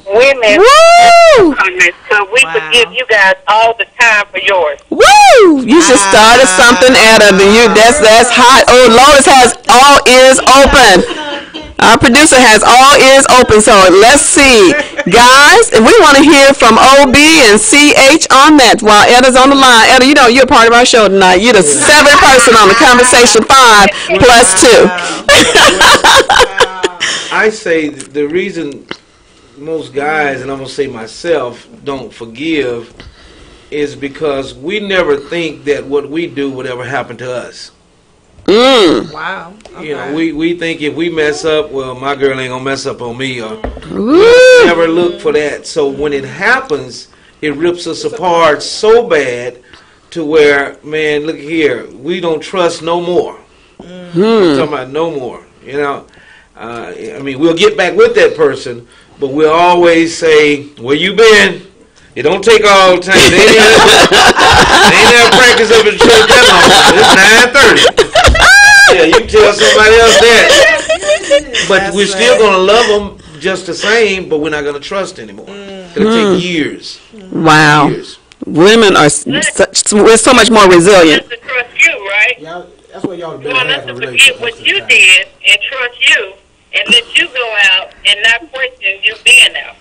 women? Woo! So we forgive you guys all the time for yours. Woo! You just started something, Ada. That's hot. Oh, Lotus has all ears open. Our producer has all ears open, so let's see. Guys, if we want to hear from OB and CH on that while Eda's on the line. Eda, you know, you're a part of our show tonight. You're the seventh person on the Conversation 5 plus 2. I say the reason most guys, and I'm going to say myself, don't forgive is because we never think that what we do would ever happen to us. Wow. Okay. You know, we think if we mess up, well, my girl ain't gonna mess up on me, or we never look for that. So when it happens, it rips us apart so bad to where, man, look here, we don't trust no more. I'm talking about no more. You know, I mean, we'll get back with that person, but we'll always say, "Where you been?" It don't take all the time. They ain't never practice up in church that long. It's 9:30. Yeah, you can tell somebody else that. But we're still going to love them just the same, but we're not going to trust anymore. It'll take years. Wow. Years. women are we're so much more resilient. To trust you, right? Y'all, that's why y'all You better want us have a to forget relationship. what you did and trust you and let you go out and not question you being there.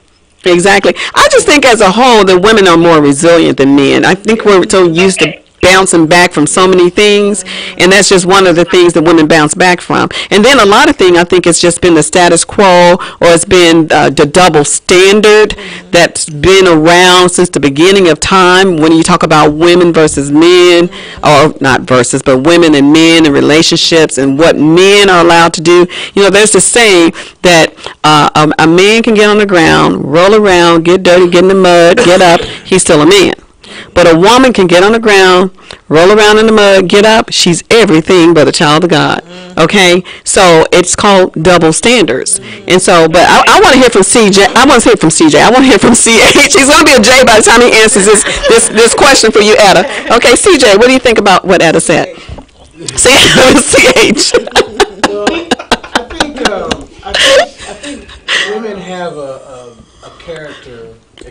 Exactly. I just think as a whole that women are more resilient than men. I think we're so used to bouncing back from so many things, and that's just one of the things that women bounce back from. And then a lot of things, I think it's just been the status quo, or it's been the double standard that's been around since the beginning of time. When you talk about women versus men, or not versus, but women and men and relationships and what men are allowed to do. You know, there's this saying that a man can get on the ground, roll around, get dirty, get in the mud, get up, he's still a man. But a woman can get on the ground, roll around in the mud, get up. She's everything but a child of God. Okay? So it's called double standards. And so, but I want to hear from CJ. I want to hear from CJ. I want to hear from CH. He's going to be a J by the time he answers this question for you, Etta. Okay, CJ, what do you think about what Etta said? CH. Well, I think women have a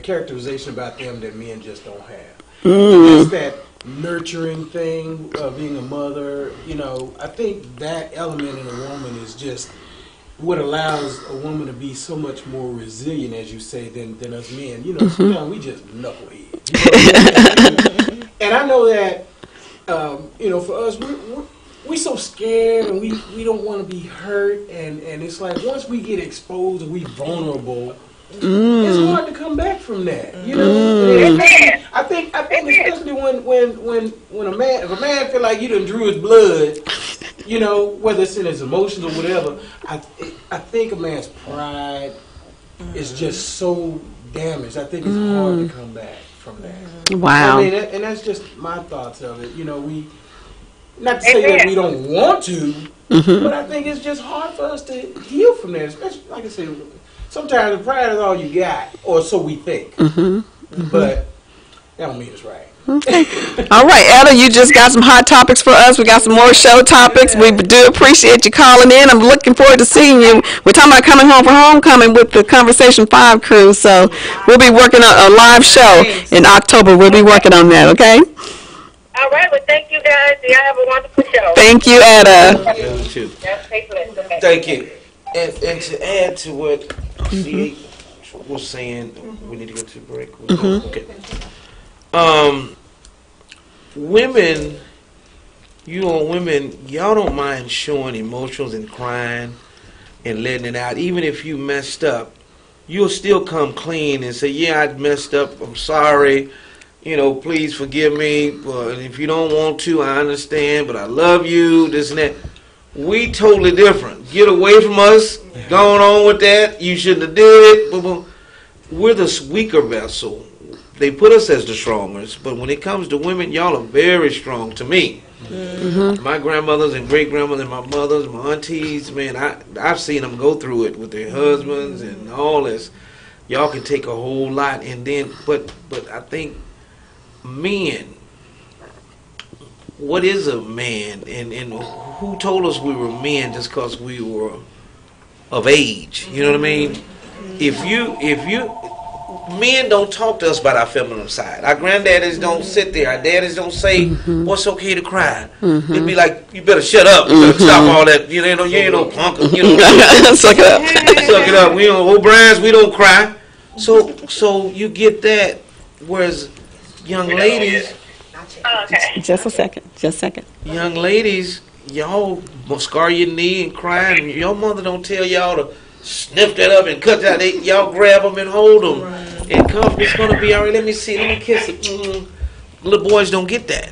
characterization about them that men just don't have. It's that nurturing thing of being a mother. You know, I think that element in a woman is just what allows a woman to be so much more resilient, as you say, than us men. You know, sometimes we just knuckleheads. You know? And I know that, you know, for us, we're so scared and we don't want to be hurt. And it's like once we get exposed and we vulnerable, it's hard to come back from that. You know, I think especially when a man, if a man feel like you done drew his blood, you know, whether it's in his emotions or whatever, I think a man's pride is just so damaged. I think it's hard to come back from that. Wow. I mean, and that's just my thoughts of it. You know, not to say that we don't want to, but I think it's just hard for us to heal from that. Especially, like I said, sometimes the pride is all you got, or so we think. But that don't mean it's right. Okay. All right, Etta, you just got some hot topics for us. We got some more show topics. We do appreciate you calling in. I'm looking forward to seeing you. We're talking about coming home for homecoming with the Conversation 5 crew. So we'll be working on a live show in October. We'll be working on that, okay? All right, well, thank you guys. Y'all have a wonderful show. Thank you, Etta. Thank you. And to add to what C was saying, we need to go to the break. Okay. Women, y'all don't mind showing emotions and crying and letting it out. Even if you messed up, you'll still come clean and say, yeah, I messed up. I'm sorry. You know, please forgive me. But if you don't want to, I understand. But I love you, this and that. We totally different. Get away from us. Going on with that. You shouldn't have did it. We're the weaker vessel. They put us as the strongest, but when it comes to women, y'all are very strong to me. My grandmothers and great grandmothers, my mothers, my aunties, man, I've seen them go through it with their husbands and all this. Y'all can take a whole lot, and then, but I think men. What is a man, and who told us we were men just because we were of age? You know what I mean? If you men don't talk to us about our feminine side. Our granddaddies don't sit there. Our daddies don't say, what's okay to cry. It'd be like, you better shut up. You better stop all that. You ain't no punk. You know, Suck it up. Suck it up. We don't, O'Brien's, we don't cry. So you get that. Whereas young ladies. Okay. Just a second. Young ladies, y'all scar your knee and cry, and your mother don't tell y'all to sniff that up and cut that. Y'all grab them and hold them and come. It's gonna be all right. Let me see. Let me kiss it. Little boys don't get that.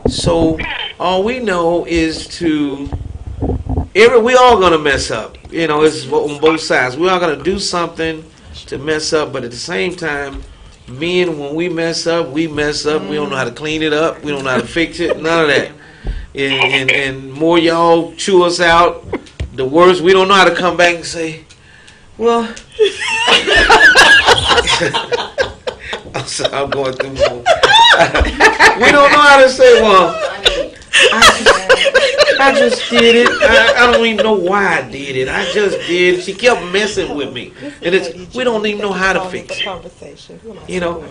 So all we know is we all gonna mess up. You know, it's on both sides. We all gonna do something to mess up, but at the same time, men, when we mess up, we mess up. We don't know how to clean it up. We don't know how to fix it. None of that. And more y'all chew us out, the worse. We don't know how to come back and say, well, I'm going through more. We don't know how to say, well, I just did it. I don't even know why I did it. I just did. She kept messing with me. And we don't even know how to fix it. You know?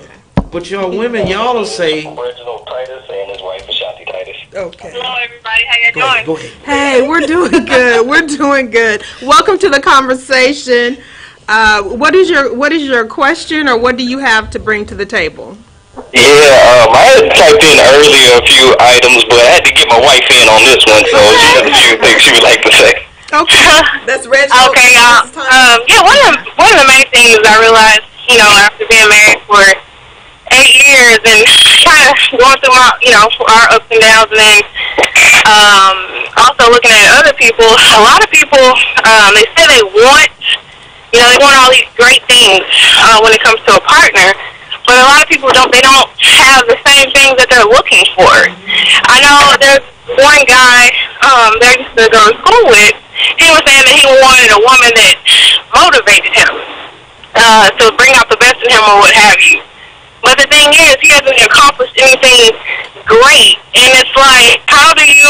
But y'all women, y'all will say, Reginald Titus and his wife Ashanti Titus. Okay. Hello, everybody. How you doing? go ahead. Hey, we're doing good. We're doing good. Welcome to the conversation. What is your question, or what do you have to bring to the table? Yeah, I had typed in earlier a few items, but I had to get my wife in on this one, so she has a few things she would like to say. Okay, that's Reggie. Okay, y'all. Yeah, one of the main things I realized, after being married for 8 years and kind of going through our ups and downs, and then also looking at other people. A lot of people, they say they want, they want all these great things when it comes to a partner. But a lot of people they don't have the same things that they're looking for. I know there's one guy that I used to go to school with. He was saying that he wanted a woman that motivated him to bring out the best in him or what have you. But the thing is, he hasn't accomplished anything great. And it's like, how do it's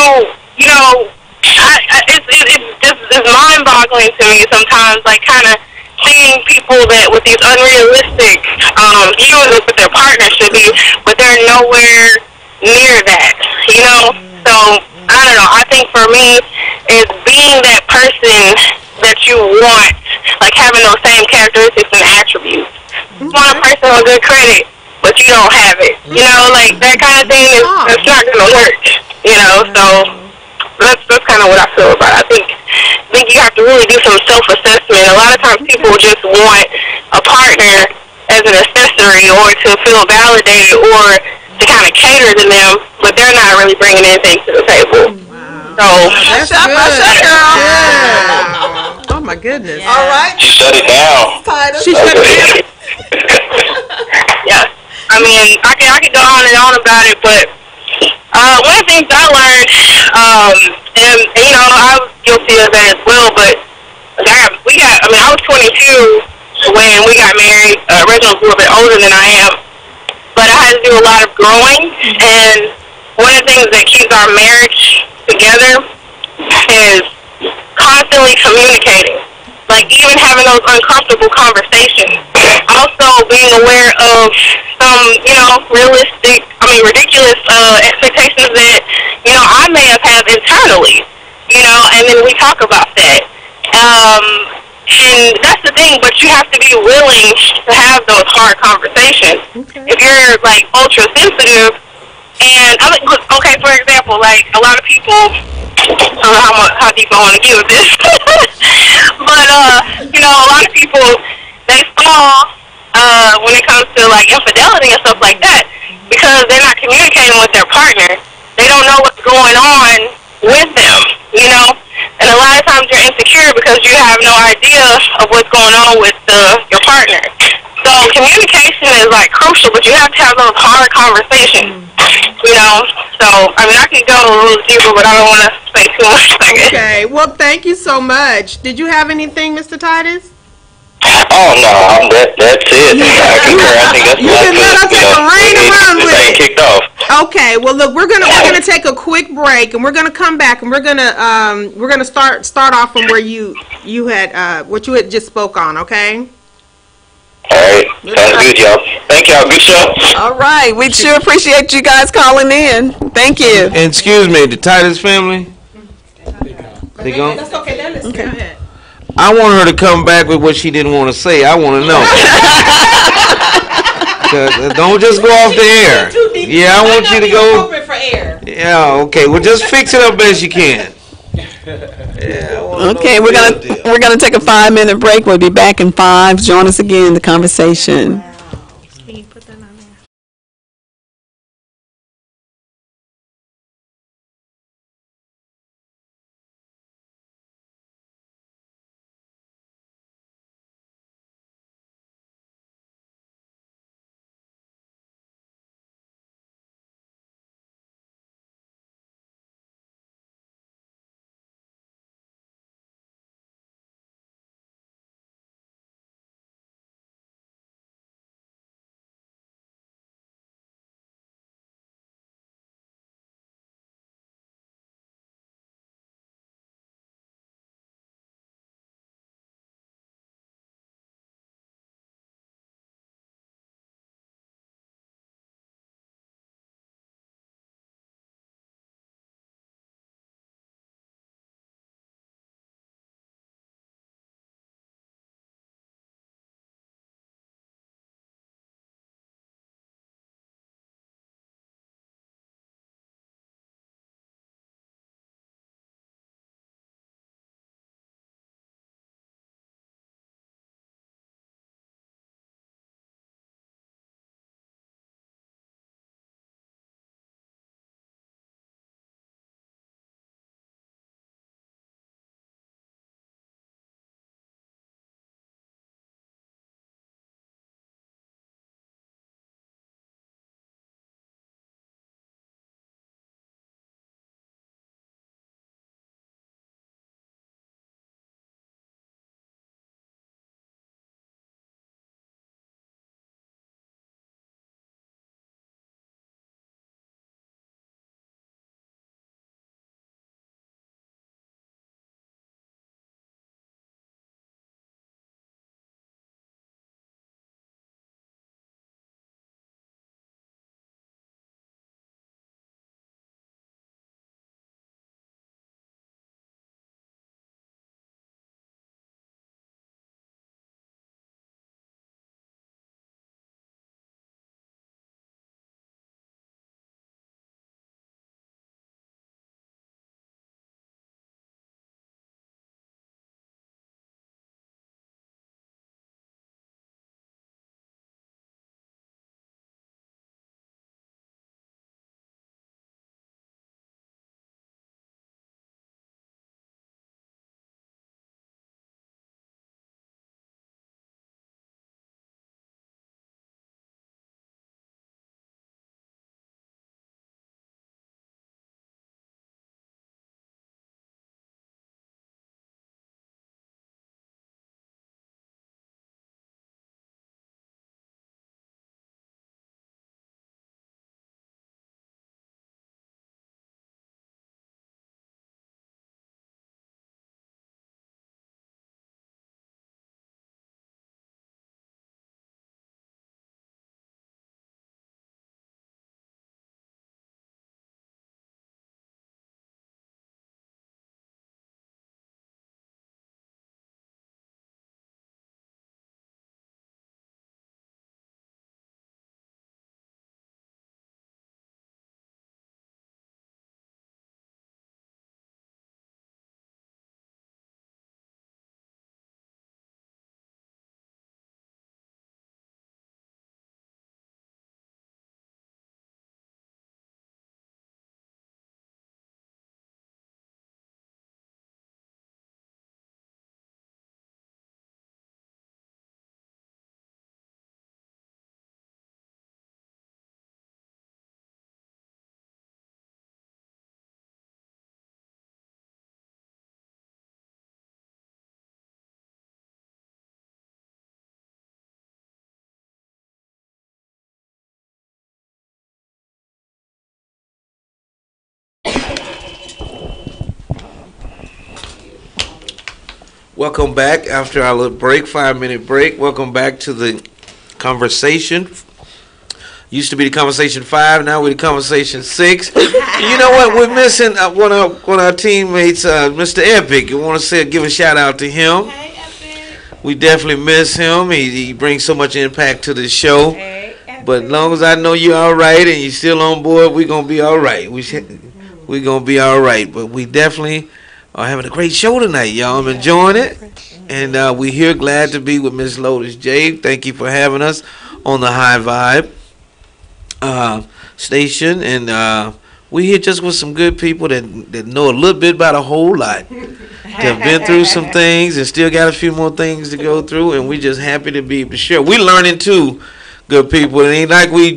mind-boggling to me sometimes, like kind of seeing people that with these unrealistic views of what their partner should be, but they're nowhere near that, So, I don't know. I think for me, is being that person that you want, like having those same characteristics and attributes. You want a person with good credit, but you don't have it. Like that kind of thing it's not going to work, So that's kind of what I feel about it. I think you have to really do some self-assessment. A lot of times people just want a partner as an accessory or to feel validated or to kind of cater to them, but they're not really bringing anything to the table. Wow. So That's good. Yeah. Oh my goodness. Yeah. All right. Shut it down. She shut it down. Yeah. I mean, I could go on and on about it, but one of the things I learned, and I was guilty of that as well, but I was 22 when we got married. Reginald's a little bit older than I am, but I had to do a lot of growing, and one of the things that keeps our marriage together is constantly communicating. Like even having those uncomfortable conversations. Also being aware of some, ridiculous expectations that, I may have had internally, and then we talk about that. And that's the thing, but you have to be willing to have those hard conversations. Okay. If you're, like, ultra sensitive, and, for example, like, a lot of people, I don't know how deep I want to get with this, but, a lot of people, they fall when it comes to, like, infidelity and stuff like that because they're not communicating with their partner. They don't know what's going on with them, And a lot of times you're insecure because you have no idea of what's going on with your partner. So communication is, like, crucial, but you have to have those hard conversations, So, I could go a little deeper, but I don't want to say too much. Okay. Well, thank you so much. Did you have anything, Mr. Titus? Oh no, that's it. I concur. I think that's you can let us take a rain around with it. Kicked off. Okay. Well, look, we're gonna take a quick break, and we're gonna come back, and we're gonna start off from where you had what you had just spoke on. Okay. All right. Sounds good, y'all. Thank y'all. Good show. All right. We sure appreciate you guys calling in. Thank you. And excuse me, the Titus family. They gone? That's okay. They're listening. Go ahead. I want her to come back with what she didn't want to say. I want to know. Don't just go off the air. Yeah, I want you to go. For air. Yeah, okay. Well, just fix it up best you can. Yeah, okay, we're gonna take a 5-minute break. We'll be back in 5. Join us again in the conversation. Welcome back after our little break, 5-minute break. Welcome back to the conversation. Used to be the conversation 5, now we're the conversation 6. You know what? We're missing one of our teammates, Mr. Epic. I want to give a shout out to him. Hey, Epic. We definitely miss him. He brings so much impact to the show. Hey, Epic. But as long as I know you're all right and you're still on board, we're gonna be all right. We're gonna be all right. But we definitely are having a great show tonight, y'all. I'm enjoying it, and we're here glad to be with Miss Lotus J. Thank you for having us on the HighVibe station, and we here just with some good people that know a little bit about a whole lot. Have been through some things and still got a few more things to go through, and we just happy to be able to share. We learning too, good people. It ain't like we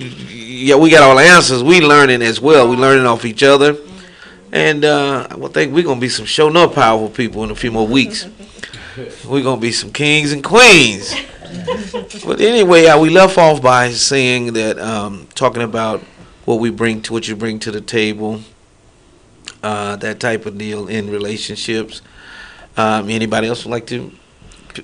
got all the answers. We learning as well. We learning off each other, and I think we're gonna be some showing up powerful people in a few more weeks. We're gonna be some kings and queens. But anyway, we left off by saying that, talking about what you bring to the table, that type of deal in relationships. Anybody else would like to?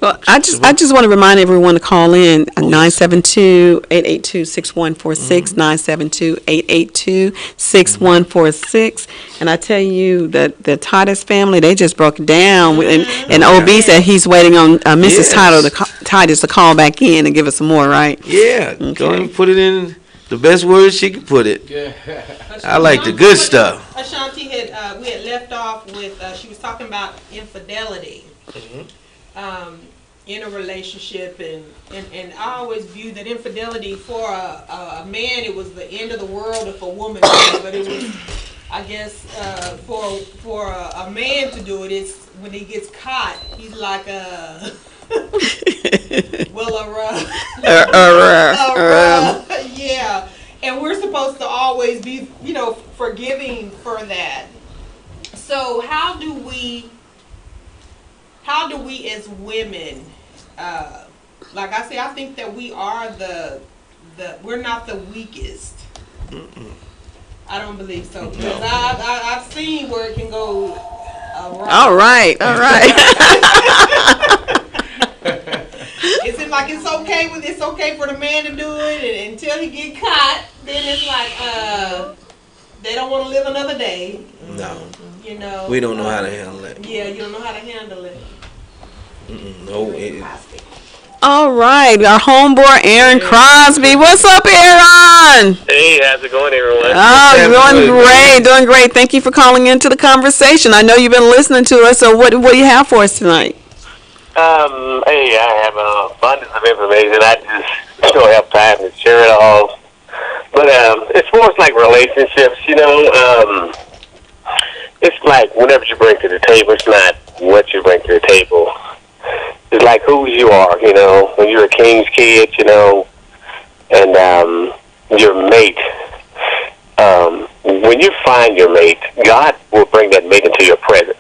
Well, I just want to remind everyone to call in 972-882-6146, 972-882-6146. And I tell you that the Titus family, they just broke it down. And OB said he's waiting on Mrs. Titus to call back in and give us some more, right? Yeah, Okay. go ahead and put it in the best words she could put it. I like the good stuff. Ashanti we had left off with, she was talking about infidelity. In a relationship, and I always viewed that infidelity for a man, it was the end of the world. If a woman did it, but it was, I guess, for a man to do it, it's when he gets caught, he's like yeah. And we're supposed to always be, forgiving for that. So how do we as women, like I say, I think that we are we're not the weakest. I don't believe so. Because I've seen where it can go wrong. All right. It seems like it's okay for the man to do it, and until he get caught, then it's like they don't want to live another day. No. You We don't know how to handle it. Yeah, you don't know how to handle it. No. All right, our homeboy Aaron Crosby. What's up, Aaron? Hey, how's it going, everyone? Oh, doing great. Thank you for calling into the conversation. I know you've been listening to us, so what do you have for us tonight? Hey, I have an abundance of information. I just don't have time to share it all. But as far as like relationships, it's like whatever you bring to the table, it's not what you bring to the table. It's like who you are, when you're a king's kid, and your mate. When you find your mate, God will bring that mate into your presence.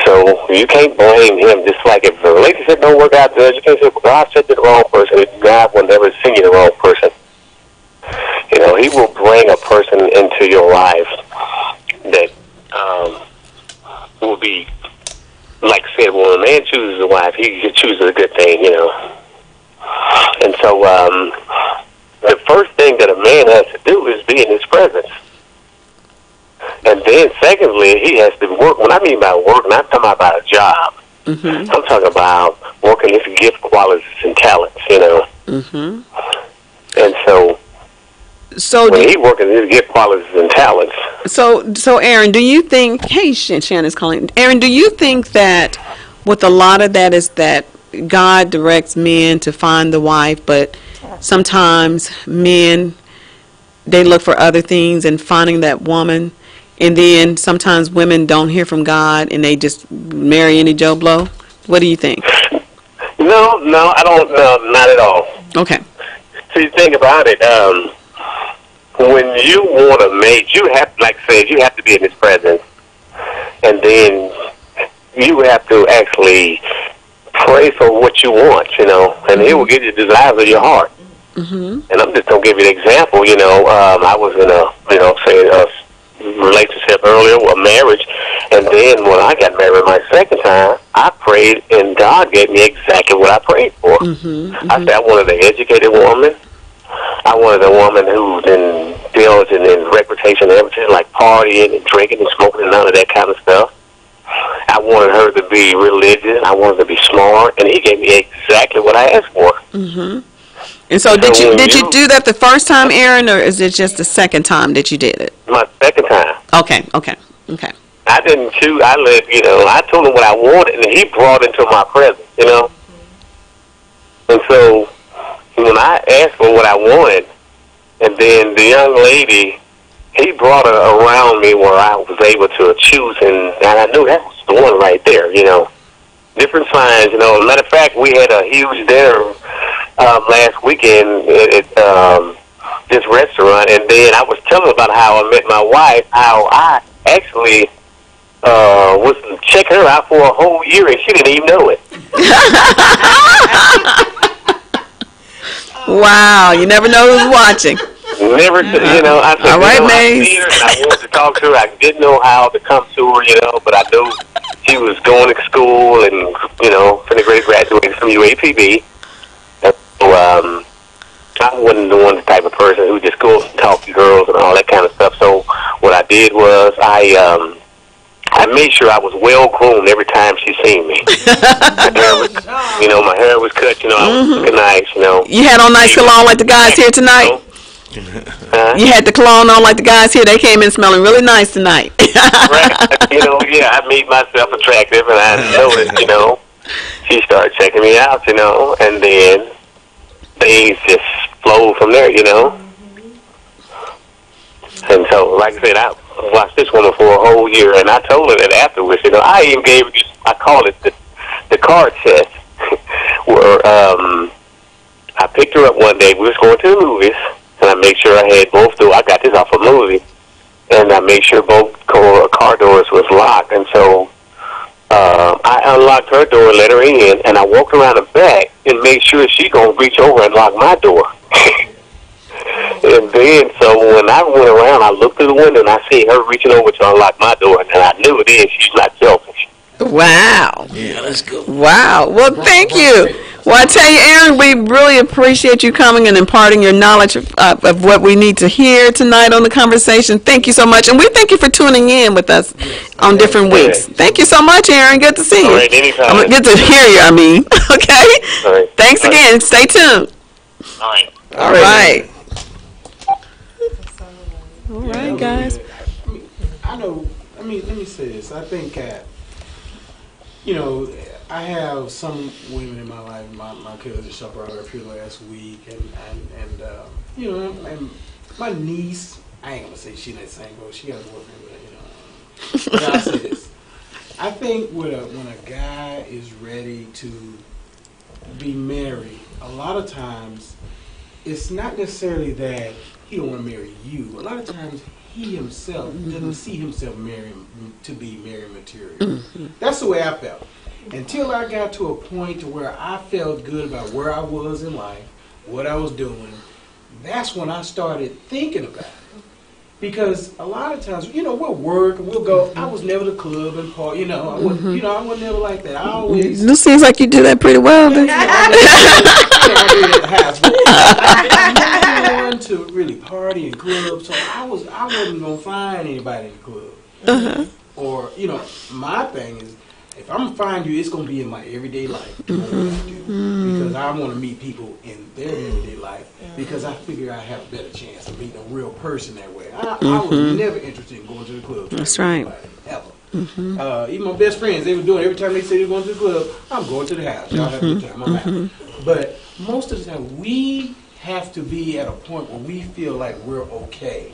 So you can't blame him. Just like if the relationship don't work out good, you can't say, well, God said to the wrong person. God will never send you the wrong person. He will bring a person into your life that will be, like I said, when a man chooses a wife, he chooses a good thing, And so the first thing that a man has to do is be in his presence. And then secondly, he has to work. When I mean by work, I'm not talking about a job. I'm talking about working his gift, qualities, and talents, And so when he's working his gift, qualities, and talents. So Aaron, do you think, hey, Shannon's calling. Aaron, do you think that with a lot of that is that God directs men to find the wife, but sometimes men, they look for other things in finding that woman, and then sometimes women don't hear from God and they just marry any Joe Blow? What do you think? No, I don't, not at all. Okay. See, think about it. When you want a mate, you have, like I said, you have to be in his presence. And then you have to actually pray for what you want, and he will give you the desires of your heart. And I'm just going to give you an example, I was in a relationship earlier, a marriage, and then when I got married my second time, I I prayed, and God gave me exactly what I prayed for. I said I wanted an educated woman. I wanted a woman who's indulgent in recreation and everything, like partying and drinking and smoking and none of that kind of stuff. I wanted her to be religious. I wanted her to be smart, and he gave me exactly what I asked for. And so, did you do that the first time, Aaron, or is it just the second time that you did it? My second time. Okay. I didn't choose. I told him what I wanted, and he brought it into my presence, And so, when I asked for what I wanted, and then the young lady, he brought her around me where I was able to choose, and I knew that was the one right there, Different signs, Matter of fact, we had a huge dinner last weekend at this restaurant, and then I was telling about how I met my wife, how I actually was checking her out for a whole year, and she didn't even know it. Wow, you never know who's watching. Never, I said, all right, I see her, and I wanted to talk to her. I didn't know how to come to her, but I knew she was going to school and, finna graduate from UAPB. So, I wasn't the type of person who just goes and talk to girls and all that kind of stuff. So what I did was I made sure I was well groomed every time she seen me. My hair was cut, I was looking nice, You had on nice cologne like the guys here tonight? You had the cologne on like the guys here. They came in smelling really nice tonight. Right. I made myself attractive, and I noticed, she started checking me out, and then things just flowed from there, And so, like I said, I watched this woman for a whole year, and I told her that afterwards, I even gave her, I call it the card test, where I picked her up one day. We was going to the movies, and I made sure I had both doors. I got this off a movie, and I made sure both car doors was locked. And so I unlocked her door, let her in, and I walked around the back and made sure she gonna reach over and lock my door. And then, so when I went around, I looked through the window and I see her reaching over to unlock my door, and I knew it is. She's not selfish. Wow. Yeah, let's go. Wow. Well, thank you. Well, I tell you, Aaron, we really appreciate you coming and imparting your knowledge of what we need to hear tonight on the conversation. Thank you so much. And we thank you for tuning in with us on different weeks. Thank you so much, Aaron. Good to see you. All right, anytime. Good to hear you, Okay? All right. Thanks again. Stay tuned. All right. All right. All right, guys. Let me say this. I think I have some women in my life. My cousin she brought her up here last week, and my niece. I ain't gonna say she in that same boat. She has a boyfriend, but I'll say this. I think when a guy is ready to be married, a lot of times it's not necessarily that he don't want to marry you. A lot of times he himself doesn't see himself to be married material. That's the way I felt. Until I got to a point to where I felt good about where I was in life, what I was doing, that's when I started thinking about it. Because a lot of times, we'll work and we'll go. I was never the club and party, I was never like that. I always. It seems like you do that pretty well. Then. I wasn't to really party in clubs, so I wasn't gonna find anybody in the club. Or my thing is, if I'm gonna find you, it's gonna be in my everyday life. Because I want to meet people in their everyday life. Because I figure I have a better chance of meeting a real person that way. I was never interested in going to the club. That's right. Ever. Even my best friends, they were doing every time they say they're going to the club. I'm going to the house. Y'all have a good time. I'm out. But most of the time, we have to be at a point where we feel like we're okay.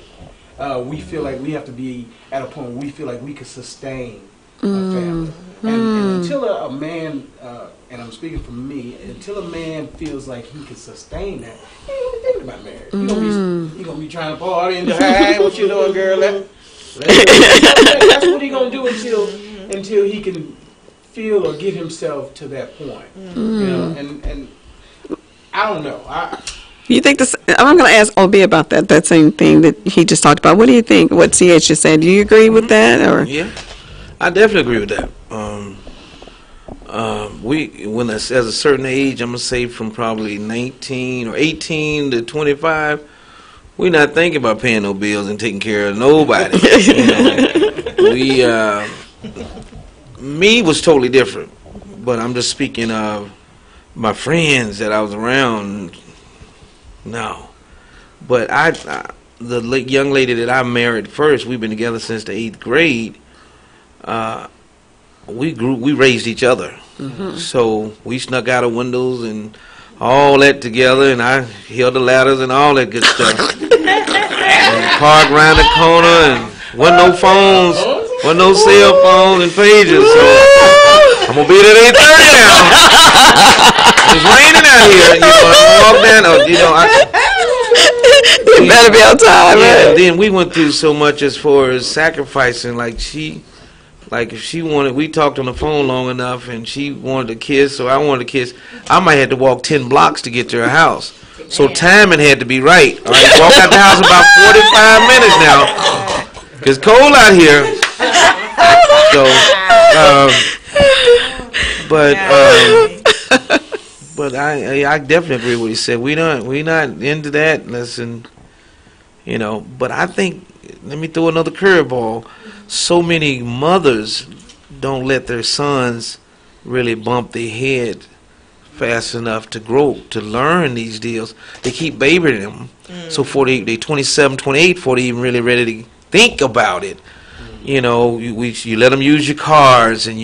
We feel like we have to be at a point where we feel like we can sustain a family. And until a man, and I'm speaking for me, until a man feels like he can sustain that, he ain't even thinking about marriage. He gonna be trying to party in the hey, what you doing, girl? That's what he gonna do until he can feel or get himself to that point. And I don't know. You think this? I'm going to ask OB about that same thing that he just talked about. What do you think? What CH just said? Do you agree with that? Or Yeah, I definitely agree with that. when it's at a certain age, I'm gonna say from probably 19 or 18 to 25, we're not thinking about paying no bills and taking care of nobody. Me was totally different, but I'm just speaking of my friends that I was around. No, but the young lady that I married first, we've been together since the 8th grade. We raised each other. So we snuck out of windows and all that together, and I held the ladders and all that good stuff. And parked around the corner, and wasn't no phones, wasn't no cell phones and pagers. So I'm gonna be there at 8:30 now. It's raining out here. I walk down. You better be on time. Yeah. And then we went through so much as far as sacrificing. Like if she wanted, we talked on the phone long enough, and she wanted a kiss, or I wanted a kiss. I might have to walk 10 blocks to get to her house. So timing had to be right. All right, walk out the house about 45 minutes now, cause it's cold out here. So, but I definitely agree with what he said. We not into that. Listen, But I think, let me throw another curveball. So many mothers don't let their sons really bump their head fast enough to grow, to learn these deals. They keep babying them. So they 27, 28, 40 even really ready to think about it. You let them use your cars, and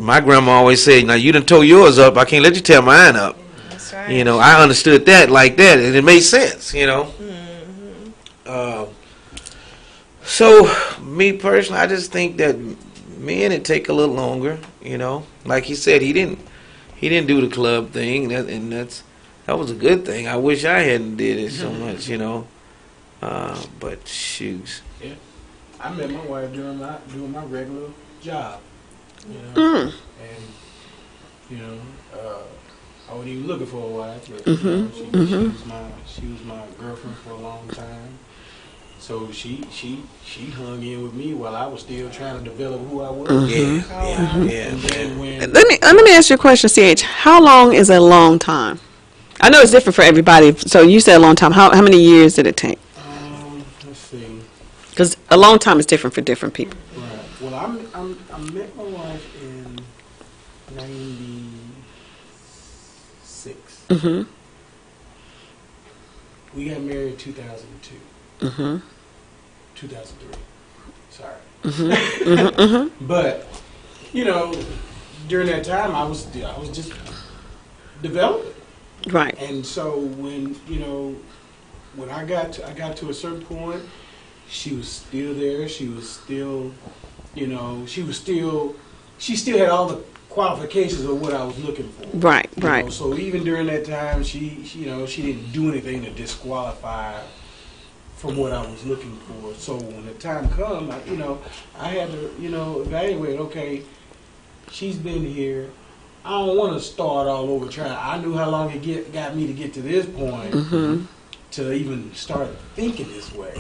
my grandma always said, now you done tore yours up, I can't let you tear mine up. That's right. I understood that like that, and it made sense, So, me personally, I just think that men, it take a little longer, Like he said, he didn't do the club thing, and that was a good thing. I wish I hadn't did it so much, But shoes. Yeah, I met my wife doing my regular job, and I wasn't even looking for a wife, but she was my girlfriend for a long time. So she hung in with me while I was still trying to develop who I was. Yeah. Let me ask you a question, CH. How long is a long time? I know it's different for everybody. So you said a long time. How many years did it take? Let's see. Because a long time is different for different people. Right. Well, I met my wife in '96. We got married in 2002. 2003. Sorry. But during that time, I was just developing. Right. And so when I got to a certain point, she was still there. She was still, she still had all the qualifications of what I was looking for. Right. Right. So even during that time, she didn't do anything to disqualify from what I was looking for. So when the time comes, I had to, evaluate, okay, she's been here. I don't want to start all over trying. I knew how long it got me to get to this point to even start thinking this way.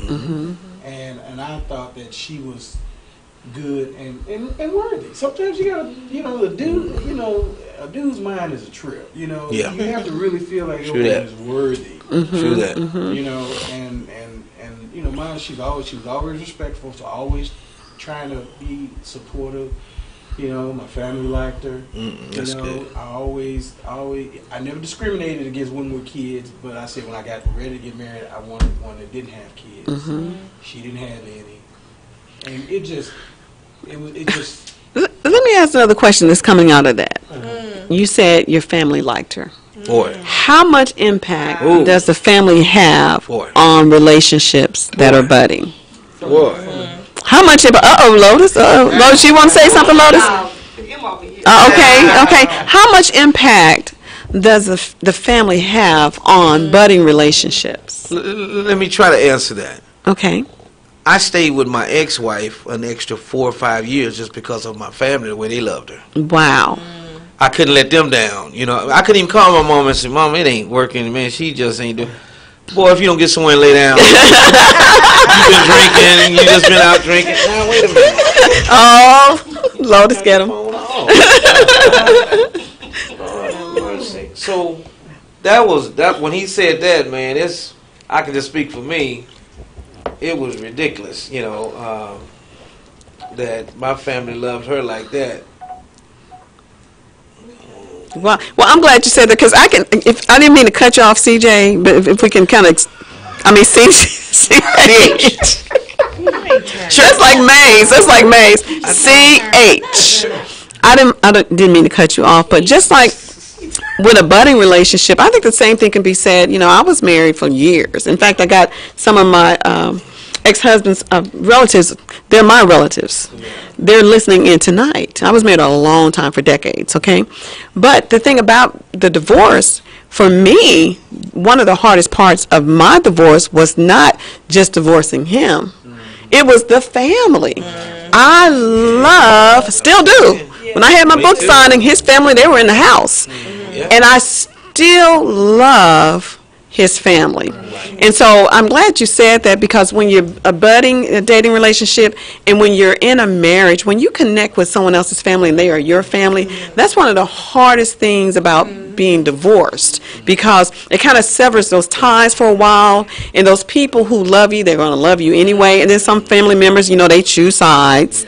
And I thought that she was good and worthy. Sometimes you gotta, a dude's mind is a trip. You have to really feel like your woman is worthy. True that. And mine, she was always respectful, so always trying to be supportive. My family liked her. That's good. I never discriminated against women with kids, but I said when I got ready to get married, I wanted one that didn't have kids. She didn't have any, and it just. Let me ask another question that's coming out of that. You said your family liked her. Boy. How much impact does the family have on relationships that are budding? Boy. How much? Lotus. Lotus, you want to say something, Lotus? Okay. How much impact does the family have on budding relationships? Let me try to answer that. Okay. I stayed with my ex-wife an extra 4 or 5 years just because of my family, the way they loved her. Wow. I couldn't let them down. I couldn't even call my mom and say, "Mom, it ain't working, man. She just ain't doing." Boy, if you don't get somewhere and lay down, you've been drinking and you just been out drinking. Now, wait a minute. Oh, Lotus, get him. Phone Lord have mercy. So that when he said that, man, I can just speak for me. It was ridiculous, that my family loved her like that. Well, I'm glad you said that because I didn't mean to cut you off, CJ, but if we can kind of, CH. That's like Maze. CH. I didn't mean to cut you off, but just like with a budding relationship, I think the same thing can be said. I was married for years. In fact, I got some of my ex-husband's relatives. They're my relatives. They're listening in tonight. I was married a long time, for decades, okay? But the thing about the divorce, for me, one of the hardest parts of my divorce was not just divorcing him. It was the family. I still do. When I had my book signing, his family, they were in the house. And I still love his family. And so I'm glad you said that, because when you're a dating relationship, and when you're in a marriage, when you connect with someone else's family and they are your family, that's one of the hardest things about being divorced, because it kind of severs those ties for a while, and those people who love you, they're going to love you anyway. And then some family members, they choose sides.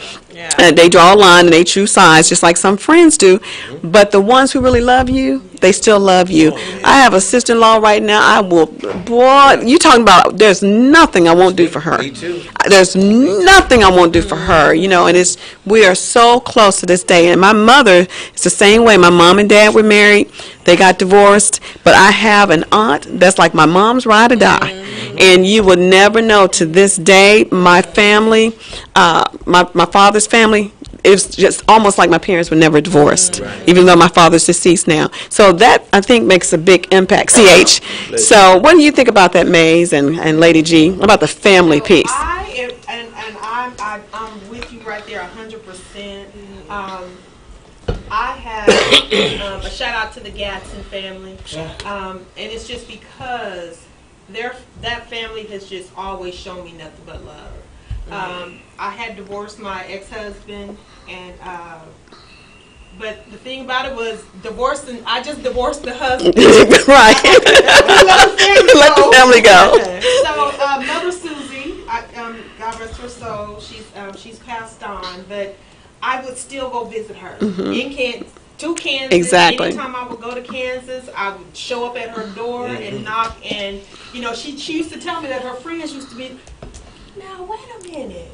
They draw a line and they choose sides, just like some friends do. But the ones who really love you, they still love you. I have a sister-in-law right now. You talking about, there's nothing I won't do for her. Me too. There's nothing I won't do for her, and we are so close to this day. And my mother is the same way. My mom and dad were married. They got divorced. But I have an aunt that's like my mom's ride or die. And you would never know, to this day, my family, my father's family, it's just almost like my parents were never divorced, even though my father's deceased now. So that, I think, makes a big impact. CH. So what do you think about that, Maze and Lady G, about the family piece? I am, I'm with you right there 100%. I have a shout out to the Gadsden family, and it's just because that family has just always shown me nothing but love. I had divorced my ex-husband, and but the thing about it was I just divorced the husband. Right. Let the family go. So Mother Susie, God rest her soul, she's passed on, but I would still go visit her in Kansas. To Kansas. Exactly. Anytime I would go to Kansas, I would show up at her door and knock, and she used to tell me that her friends used to be, now wait a minute,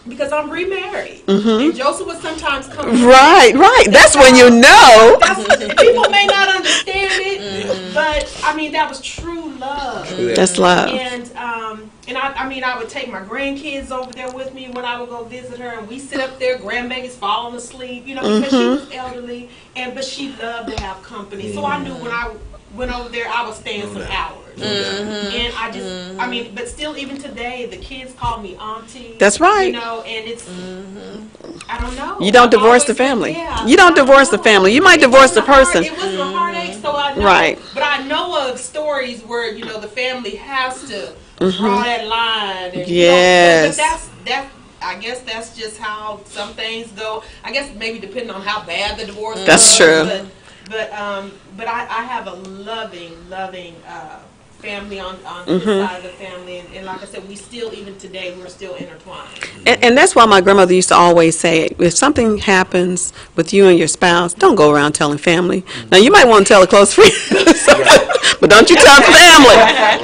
because I'm remarried, and Joseph would sometimes come. Right. That's when you know. People may not understand it, but that was true love. That's love. And I would take my grandkids over there with me when I would go visit her, and we sit up there, grandbabies falling asleep, because she was elderly, but she loved to have company. So I knew when I went over there, I was staying some hours. And I just, but still, even today, the kids call me auntie. That's right. And it's, I don't know. You don't divorce the family. You don't divorce the family. You might divorce the person. It was a heartache, so I know. Right. But I know of stories where, the family has to draw that line. And, yes. But I guess that's just how some things go. I guess maybe depending on how bad the divorce was. That's true. But I have a loving family on this side of the family, and like I said, we still, even today, we're still intertwined. And that's why my grandmother used to always say, if something happens with you and your spouse, don't go around telling family. Now, you might want to tell a close friend, but don't you tell family.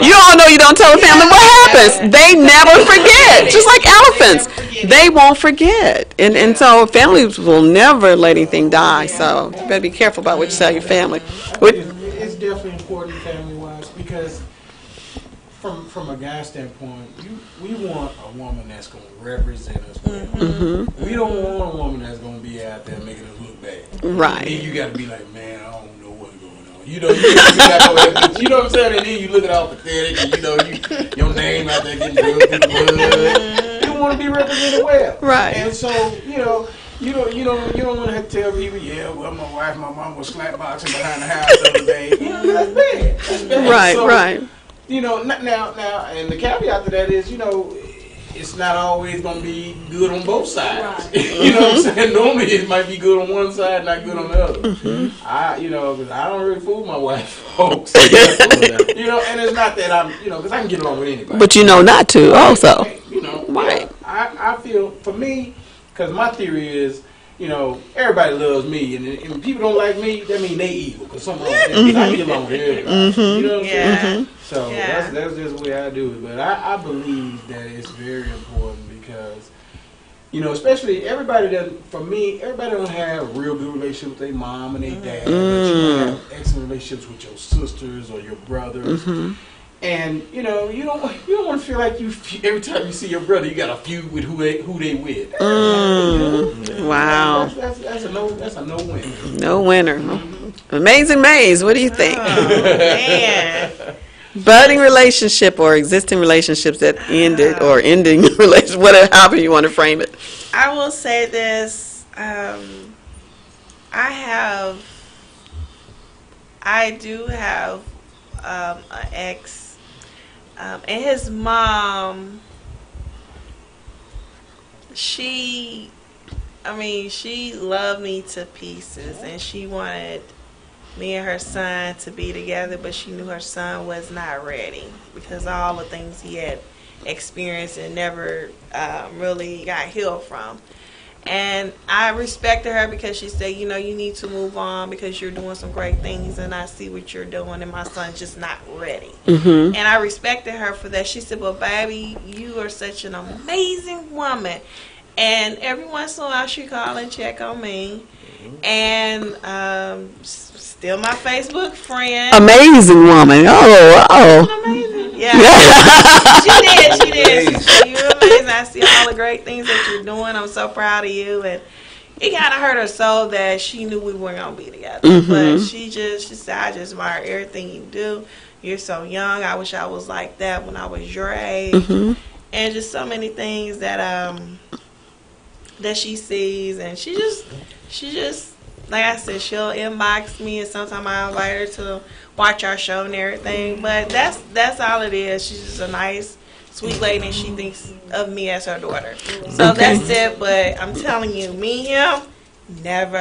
You all know you don't tell the family. What happens? They never forget, just like elephants. They won't forget. And so families will never let anything die, so you better be careful about what you tell your family. It's definitely important family-wise, because from a guy standpoint, we want a woman that's going to represent us well. We don't want a woman that's going to be out there making us look bad. Right. And then you got to be like, man, I don't know what's going on. You know what I'm saying? And then you looking all pathetic, and your name out there getting drugged through the blood. You want to be represented well. Right. And so, you don't want to tell people, well, my wife, my mom was slapboxing behind the house the other day. That's bad. Right, so, right. Now, and the caveat to that is, it's not always gonna be good on both sides. You know what I'm saying? Normally it might be good on one side, not good on the other. Because I don't really fool my wife, folks. And it's not that I'm, because I can get along with anybody. But you know not to also. Right. I feel, for me, because my theory is, everybody loves me, and if people don't like me, that means they evil. Because something wrong with them. I get along with everybody. You know what I'm saying? So that's just the way I do it. But I believe that it's very important because, especially everybody don't have a real good relationship with their mom and their dad. But you have excellent relationships with your sisters or your brothers. And you don't want to feel like every time you see your brother, you got a feud with who they with. Wow, that's a no winner. No winner. Amazing Maze. What do you think? Oh, man. Budding relationship or existing relationships that ended or ending relationship, whatever, however you want to frame it. I will say this. I do have an ex. And his mom, she loved me to pieces, and she wanted me and her son to be together, but she knew her son was not ready because of all the things he had experienced and never really got healed from. And I respected her because she said, you need to move on because you're doing some great things and I see what you're doing and my son's just not ready. And I respected her for that. She said, well, baby, you are such an amazing woman. And every once in a while she call and check on me. And still my Facebook friend. Amazing woman. Oh. Amazing. Yeah. She did. She said, you're amazing. I see all the great things that you're doing. I'm so proud of you. And it kind of hurt her soul that she knew we weren't going to be together. But she said, I just admire everything you do. You're so young. I wish I was like that when I was your age. And just so many things that that she sees. And she just, like I said, she'll inbox me, and sometimes I invite her to watch our show and everything. But that's all it is. She's just a nice, sweet lady, and she thinks of me as her daughter. So that's it. But I'm telling you, me and him, never.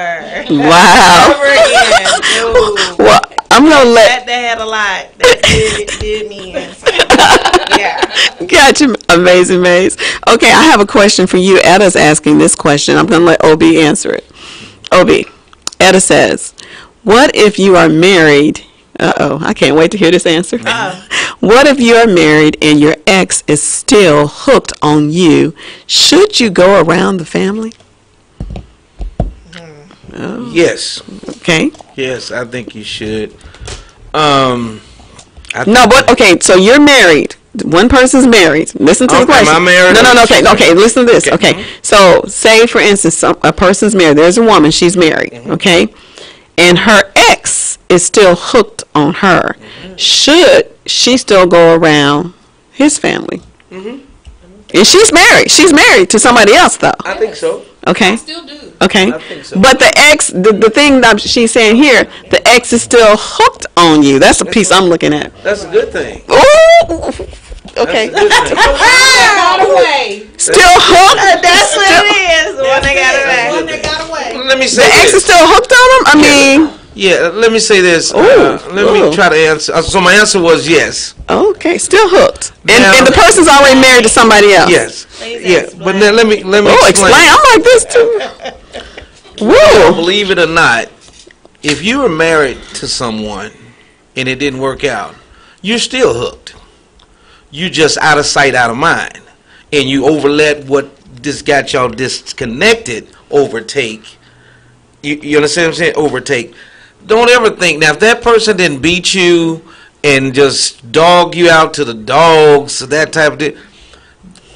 Wow. Never again. No. Well, I'm gonna let that had a lot. That did me in. So, yeah. Gotcha, Amazing Maze. Okay, I have a question for you. Etta's asking this question. I'm gonna let OB answer it. OB. Etta says, what if you are married? I can't wait to hear this answer. What if you are married and your ex is still hooked on you? Should you go around the family? Yes. Okay. Yes, I think you should. Okay, so you're married. One person's married. Listen to the question. Am I married? No. Okay, listen to this. Okay. So, say, for instance, a person's married. There's a woman. She's married. Okay. And her ex is still hooked on her. Should she still go around his family? And she's married. She's married to somebody else, though. I think so. Okay. I still do. Okay. I think so. But the ex, the thing that she's saying here, the ex is still hooked on you. That's the piece I'm looking at. That's a good thing. Ooh. Okay. That's a good thing. Got away. Still hooked. That's what it is. The one that got away. One that got away. Let me say The ex is this. still hooked on him. I mean. Yeah, let me say this. Let me try to answer. So my answer was yes. Okay, still hooked. Now- And the person's already married to somebody else. Yes. Please Yeah, explain. but then let me Oh, explain. I'm like this too. Whoa. Believe it or not, if you were married to someone and it didn't work out, you're still hooked. You just out of sight, out of mind, and you overlet what just got y'all disconnected. Overtake. You understand what I'm saying? Overtake. Don't ever think now if that person didn't beat you and just dog you out to the dogs, that type of thing.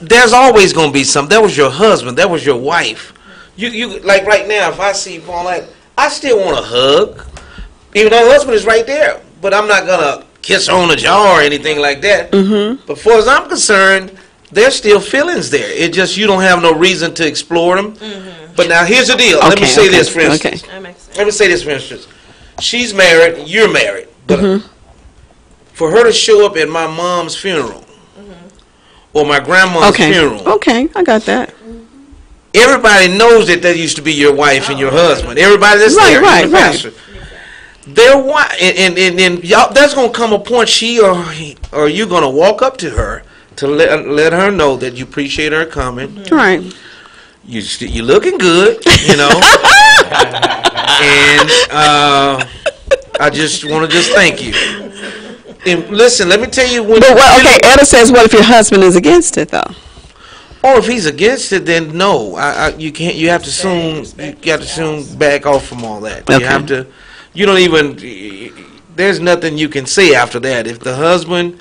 There's always gonna be something. That was your husband. That was your wife. You like right now. If I see Paulette, I still want a hug, even though her husband is right there. But I'm not gonna kiss her on the jaw or anything like that. But as far as I'm concerned, there's still feelings there. It just you don't have no reason to explore them. But now here's the deal. Let me say this for instance. That makes sense. Let me say this for instance. She's married. You're married. But for her to show up at my mom's funeral, or my grandma's funeral. Okay, I got that. Everybody knows that used to be your wife and your husband. Everybody that's there, right. Their wife, and y'all, there's gonna come a point she or you gonna walk up to her to let her know that you appreciate her coming. Right. You looking good, you know. And I just want to thank you. And listen, let me tell you when. But Etta says, what if your husband is against it though? Or if he's against it, then no. You can't. You have to soon. You got to soon back off from all that. Okay. You have to. You don't even. There's nothing you can say after that. If the husband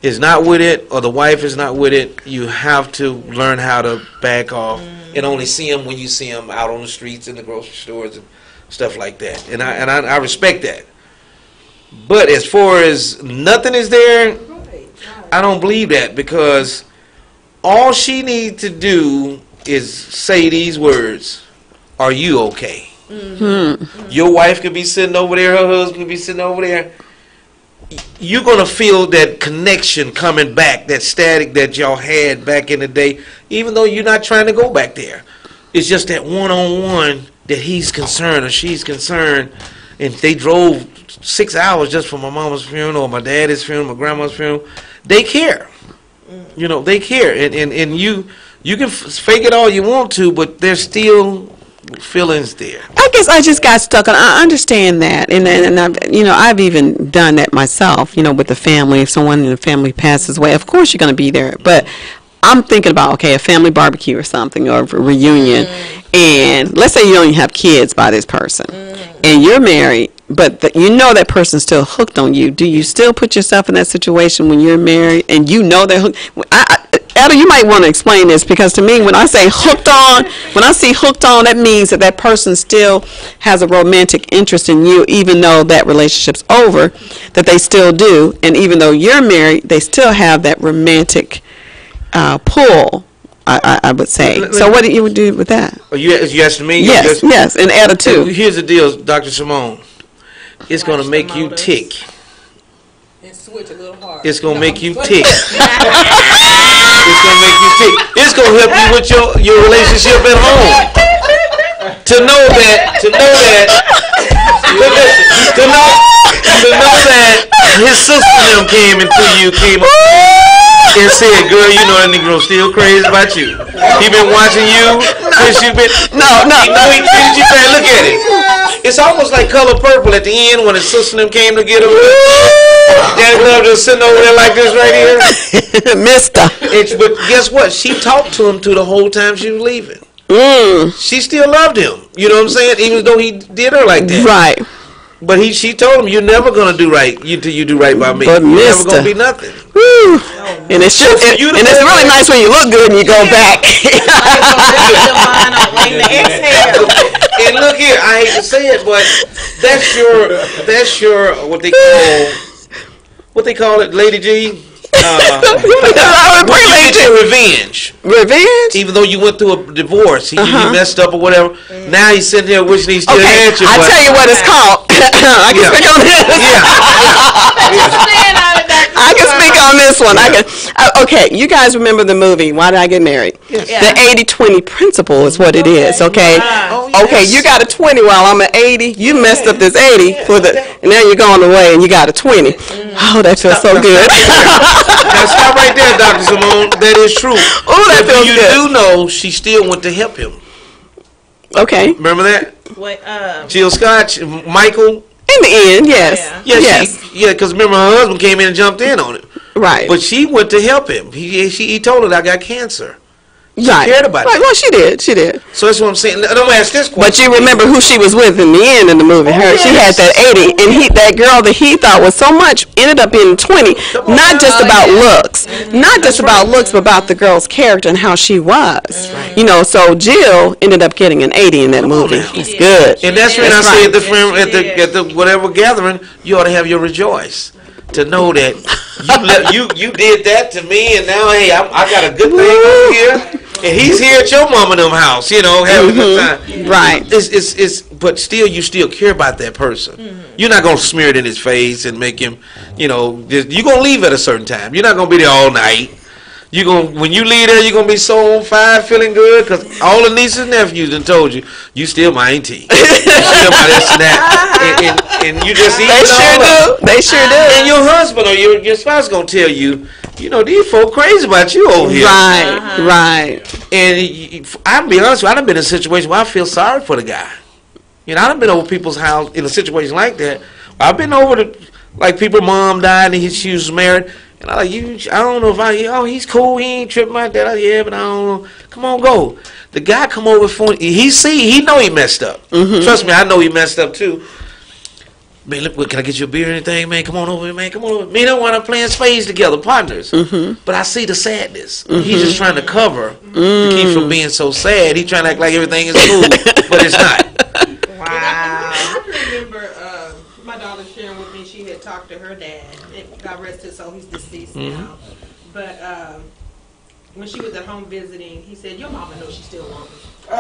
is not with it or the wife is not with it, you have to learn how to back off and only see them when you see them out on the streets, in the grocery stores, and stuff like that. And I respect that. But as far as nothing is there, I don't believe that, because all she needs to do is say these words: "Are you okay?" Mm-hmm. Your wife could be sitting over there, her husband could be sitting over there. You're going to feel that connection coming back, that static that y'all had back in the day, even though you're not trying to go back there. It's just that one-on-one that he's concerned or she's concerned, and they drove 6 hours just for my mama's funeral or my daddy's funeral, my grandma's funeral. They care. You know, they care. And you can fake it all you want to, but there's still feelings there. I guess I just got stuck on. I understand that, and I've even done that myself. With the family, if someone in the family passes away, of course you're going to be there. But I'm thinking about a family barbecue or something, or a reunion, and let's say you don't even have kids by this person, and you're married, but that person's still hooked on you. Do you still put yourself in that situation when you're married and you know they're hooked? Etta, you might want to explain this, because to me, when I say hooked on, that means that person still has a romantic interest in you, even though that relationship's over, that they still do. And even though you're married, they still have that romantic pull, I would say. So what do you do with that? You asking me? Yes, and Etta too. Here's the deal, Dr. Simone. It's going to make you tick. Switch a little hard. It's going to make you tick. It's going to make you tick. It's going to help you with your relationship at home. To know that his sister and them came up and said, "Girl, you know that Negro still crazy about you. He been watching you since you been." No. He treated you bad. Look at it. It's almost like Color Purple at the end when his sister and them came to get him. Daddy Love just sitting over there like this right here. Mister. But guess what? She talked to him the whole time she was leaving. She still loved him. You know what I'm saying? Even though he did her like that. Right. But she told him, "You're never gonna do right till you do right by me. But you're never mister, gonna be nothing." Woo. And it's really nice when you look good and you go back. And look here, I hate to say it, but that's your what they call it, Lady G. You get your revenge. Revenge? Even though you went through a divorce, you messed up or whatever. Now he's sitting there wishing he still had you. I'll tell you what it's called. I can speak on this. I can speak on this one. Okay, you guys remember the movie, Why Did I Get Married? Yes. The 80-20 principle is what it is, okay? Okay, you got a 20 while I'm an 80. You messed up this 80, and now you're going away and you got a 20. Oh, that feels so good. Now stop right there, Dr. Simone. That is true. Oh, that feels good. You do know she still went to help him. Okay. Remember that? Jill Scott, Michael. In the end, yes. Yes. Because remember her husband came in and jumped in on it. Right. But she went to help him. He told her, "I got cancer." She cared about it. Well, she did. So that's what I'm saying. Don't ask this question. But you remember who she was with in the end in the movie. She had that 80, and that girl that he thought was so much ended up being 20. Not just about looks, but about the girl's character and how she was. Right. So Jill ended up getting an 80 in that movie. It's good. And that's when I say at the whatever gathering, you ought to have your rejoice. To know that you did that to me, and now hey, I got a good thing over here, and he's here at your mom and them house, having a good time. Right. But still, you still care about that person. You're not gonna smear it in his face and make him, you're gonna leave at a certain time. You're not gonna be there all night. You gonna when you leave there, you gonna be so on fire, feeling good, because all the nieces and nephews done told you, you still my auntie. You still my this and that, and you just eat it all up. They sure do. And your husband or your spouse gonna tell you, you know, these folk crazy about you over here. Right. And I'll be honest with you, I done been in a situation where I feel sorry for the guy. You know, I done been over people's house in a situation like that. I've been over to, like, people's mom died and she was married. And I don't know if he's cool, he ain't tripping like that. Yeah, but I don't know. Come on, go. The guy come over for, he know he messed up. Trust me, I know he messed up too. Man, look, can I get you a beer or anything, man? Come on over, man. Come on over. Me and I want to play spades together, partners. But I see the sadness. He's just trying to cover to keep from being so sad. He's trying to act like everything is cool, but it's not. Wow. I can remember my daughter sharing with me, she had talked to her dad. God rest his soul, he's deceased now. But when she was at home visiting, he said, your mama knows she still wants me. Oh,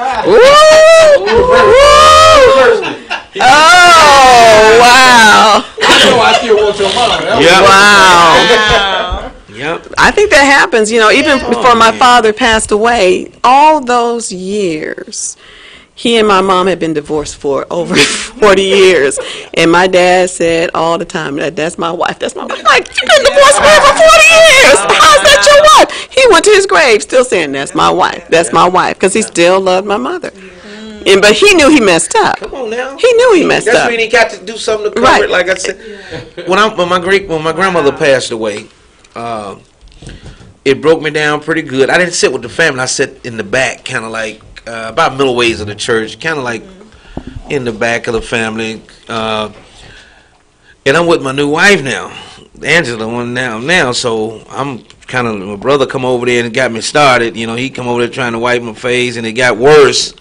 wow. I know I still want your mama. Wow. Yep. I think that happens, you know, even before my father passed away, all those years, he and my mom had been divorced for over 40 years. And my dad said all the time, that's my wife, that's my wife. I'm like, you've been divorced for over 40 years. How's that your wife? He went to his grave still saying, that's my wife, that's my wife, because he still loved my mother. But he knew he messed up. Come on now. He knew he messed up. That's when he got to do something to cover it. Like I said, when my grandmother passed away, it broke me down pretty good. I didn't sit with the family. I sat in the back, kind of like about middle ways of the church, kind of like in the back of the family. And I'm with my new wife now, Angela. One now. So I'm kind of, my brother come over there and got me started. You know, he come over there trying to wipe my face, and it got worse.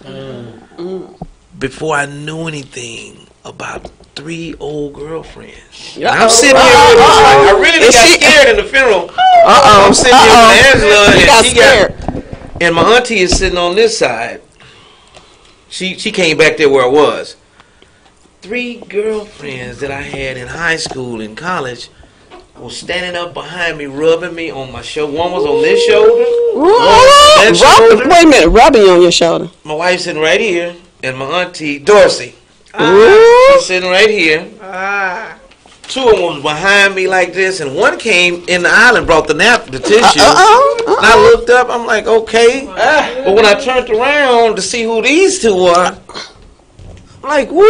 Before I knew anything about 3 old girlfriends. I'm sitting here with I really got scared in the funeral. I'm sitting here with Angela, and she got, and my auntie is sitting on this side. She came back there where I was. 3 girlfriends that I had in high school and college was standing up behind me, rubbing me on my shoulder. One was on this shoulder. Wait a minute, rubbing you on your shoulder. My wife's sitting right here, and my auntie Dorsey. She's sitting right here. 2 of them was behind me like this, and one came in the aisle and brought the tissue. And I looked up, I'm like, okay. But when I turned around to see who these 2 were, I'm like, woo!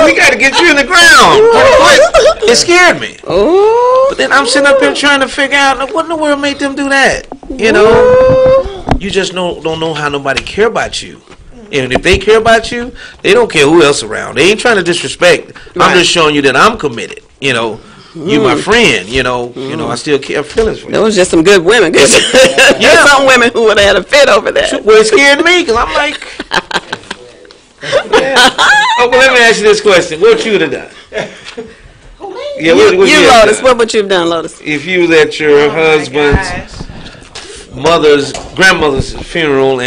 We got to get you in the ground. It scared me. But then I'm sitting up here trying to figure out, what in the world made them do that? You know? You just don't know how nobody care about you. And if they care about you, they don't care who else around. They ain't trying to disrespect. I'm just showing you that I'm committed. You know, you my friend. You know, I still have feelings for you. Those was just some good women. Yeah, some women who would have had a fit over that. Well, it scared me because I'm like, oh, well, let me ask you this question: what you would have done? Yeah, you Lotus. What would you have done, Lotus? If you was at your husband's grandmother's funeral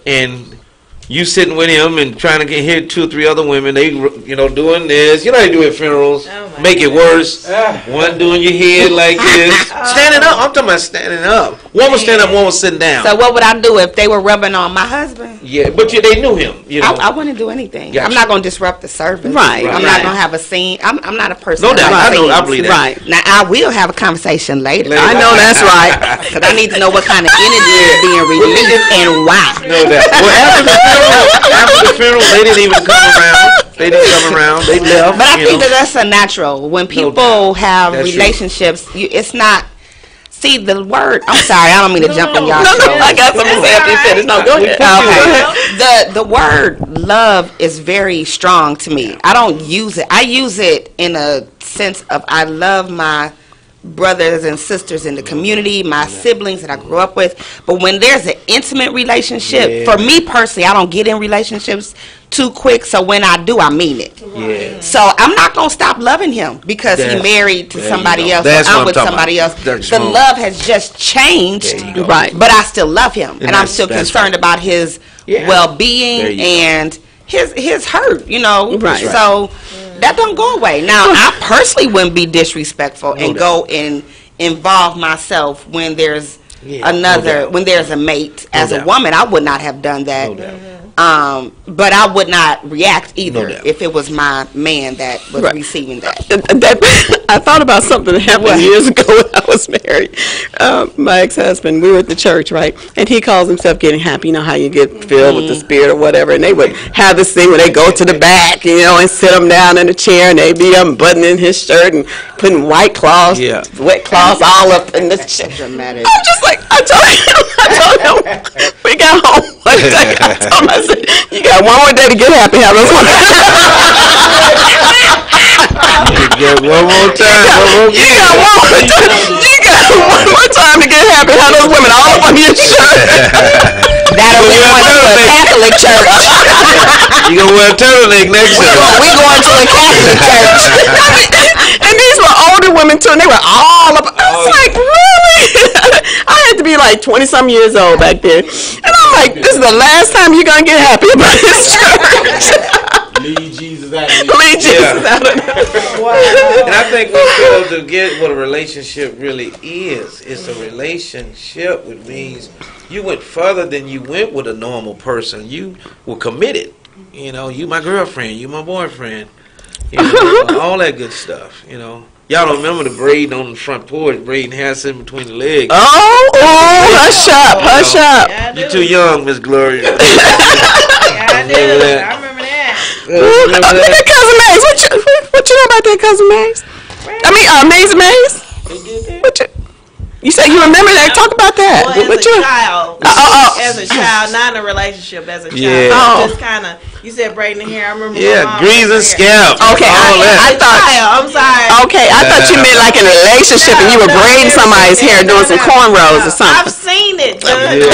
and you sitting with him and trying to get here 2 or 3 other women, they doing this. You know how they do at funerals. Make it worse. One doing your head like this. Standing up. I'm talking about standing up. One was standing up, one was sitting down. So what would I do if they were rubbing on my husband? Yeah, but they knew him. You know. I wouldn't do anything. Gotcha. I'm not going to disrupt the service. Right. I'm not going to have a scene. I'm not a person. No doubt. I believe that. Right. Now, I will have a conversation later. I know that's right. Because I need to know what kind of energy is being released and why. No doubt. Well, after the funeral, they didn't even come around. They left. But I think that's a natural. When people have relationships, it's not. See, the word, I'm sorry, I don't mean to jump in y'all. No, I got something to say after you finish. No, go ahead. Okay. The word love is very strong to me. I don't use it. I use it in a sense of I love my brothers and sisters in the community, my siblings that I grew up with. But when there's an intimate relationship, for me personally, I don't get in relationships too quick. So when I do, I mean it. Yeah. So I'm not going to stop loving him because he married to somebody else, or I'm with somebody else. The love has just changed, right? But I still love him, and I'm still concerned about his well-being and his hurt, you know. Right. So that don't go away. Now, I personally wouldn't be disrespectful and go and involve myself when there's when there's a mate. As a woman, I would not have done that. But I would not react either if it was my man that was receiving that. I thought about something that happened years ago when I was married. My ex-husband, we were at the church, right? And he calls himself getting happy. You know how you get filled with the Spirit or whatever. And they would have this thing where they go to the back, you know, and sit him down in a chair, and they'd be unbuttoning his shirt and putting white cloths, wet cloths all up in the chair. Dramatic. I'm just like, I told him, we got home one day. I told him, I said, you got one more day to get happy. Have those one. Get one more time. You got one more time to get happy. Have those women all up on your shirt. That'll be going to a Catholic church. You gonna wear a turtleneck next time. We going to a Catholic church. And these were older women too, and they were all up. I was like, really? I had to be like 20-some years old back then, and I'm like, this is the last time you're gonna get happy about this church. Leave Jesus out of it. Leave Jesus out of it. Wow. And I think we fail to get what a relationship really is. It's a relationship, which means you went further than you went with a normal person. You were committed. You know, you my girlfriend, you my boyfriend. You know, all that good stuff, you know. Y'all don't remember the braiding on the front porch, braiding hair sitting between the legs. Oh, hush up, hush up. Yeah, You're too young, Miss Gloria. Yeah, I do. I remember that. That Cousin Maze, what you know about that Cousin Maze? I mean, Maze Maze? What you say you remember that? Talk about that. Well, as a child, not in a relationship, as a child. Just kind of, you said braiding the hair. I remember. Greens and scalp. Okay, I thought. I'm sorry. Okay, I thought you meant like in a relationship and you were braiding somebody's hair, doing some cornrows or something. I've seen it done,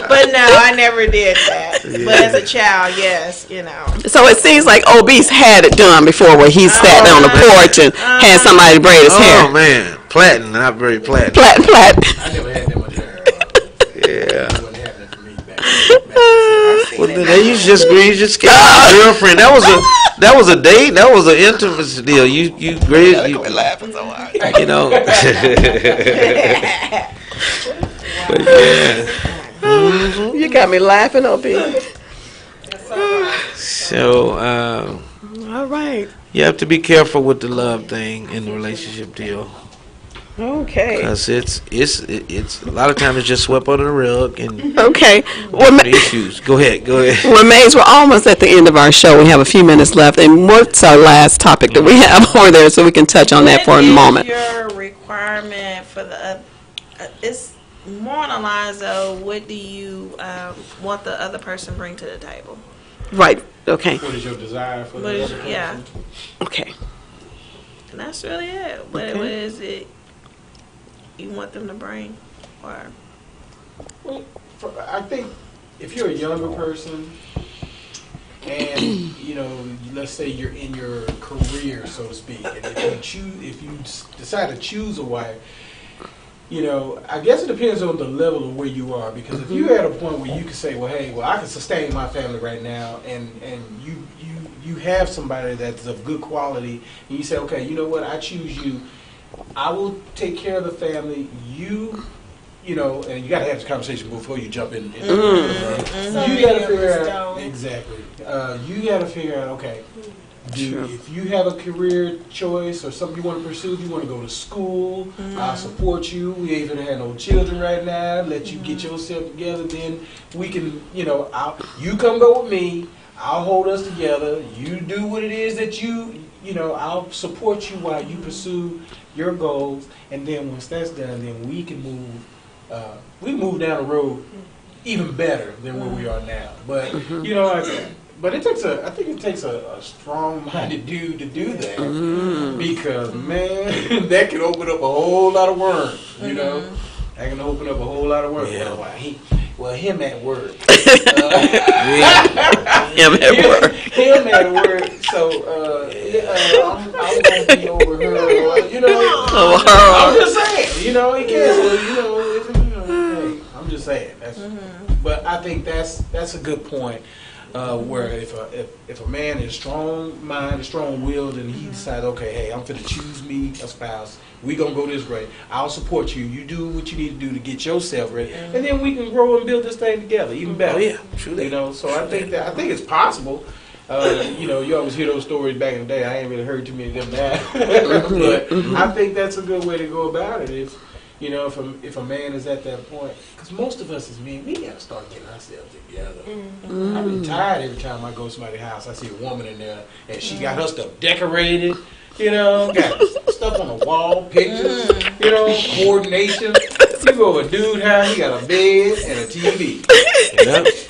but no, I never did that. But as a child, yes, you know. So it seems like OB's had it done before, where he sat on the porch and had somebody braid his hair. Oh man, plaiting, not very plaiting. Plait. I never had that much hair. Yeah. It wasn't happening for me back Well, then you just grease your scalp. Girlfriend, that was a date. That was an intimacy deal. You grease. You laughing so hard. You know. But yeah. You got me laughing, OB. So All right. you have to be careful with the love thing in the relationship deal. Okay. Because it's a lot of times it's just swept under the rug and Okay. Well, the issues. Go ahead. Well, Maze, we're almost at the end of our show. We have a few minutes left. And what's our last topic that we have over there so we can touch on that for a moment? What is your requirement for the it's more on the lines of what do you want the other person bring to the table? Right. Okay. What is your desire for the other person? Yeah. Okay. And that's really it. What is it you want them to bring? Or Well, I think if you're a younger person and, you know, let's say you're in your career, so to speak, and if you decide to choose a wife, you know, I guess it depends on the level of where you are. Because if you're at a point where you can say, well, hey, I can sustain my family right now, and you have somebody that's of good quality, and you say, okay, you know what, I choose you. I will take care of the family. You know, and you got to have this conversation before you jump in. You got to figure out exactly. You got to figure out, okay, if you have a career choice or something you want to pursue, if you want to go to school, I'll support you. We ain't gonna have no children right now. Let you get yourself together. Then we can, you know, you come go with me. I'll hold us together. You do what it is that you know, I'll support you while you pursue your goals. And then once that's done, then we can move down the road even better than where we are now. But you know, I think it takes a strong-minded dude to do that, because man, that can open up a whole lot of worms. You know, that can open up a whole lot of worms. Yeah. Well, him at work. Him at work. Him at work. So I'm gonna be over her. You know, I'm just saying. You know, he can't. So, you know, hey, I'm just saying. But I think that's a good point. where if a man is strong minded, strong willed, and he decides, okay, hey, I'm finna choose me a spouse. We gonna go this way. I'll support you. You do what you need to do to get yourself ready, and then we can grow and build this thing together even better. Oh, yeah, truly. You know, so I think it's possible. You know, you always hear those stories back in the day. I ain't really heard too many of them now, but I think that's a good way to go about it. If you know, if a man is at that point, because most of us as men, we gotta start getting ourselves together. I'm tired every time I go to somebody's house. I see a woman in there and she got her stuff decorated. You know, got stuff on the wall, pictures, you know, coordination. You go to a dude house, he got a bed and a TV.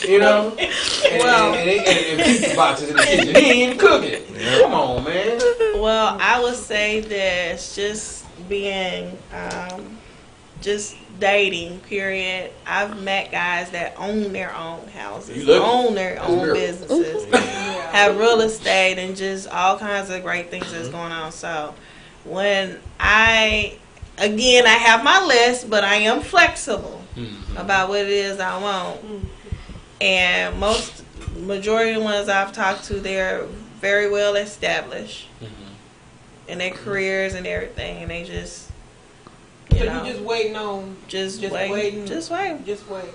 You know? And pizza boxes in the kitchen. He ain't even cooking. Come on, man. Well, I would say that just being, just dating, period. I've met guys that own their own houses, own their own businesses, have real estate, and just all kinds of great things that's going on. So when I have my list, but I am flexible about what it is I want. And majority of the ones I've talked to, they're very well established in their careers and everything, and they just So you just waiting on, just waiting. Just waiting. Just waiting.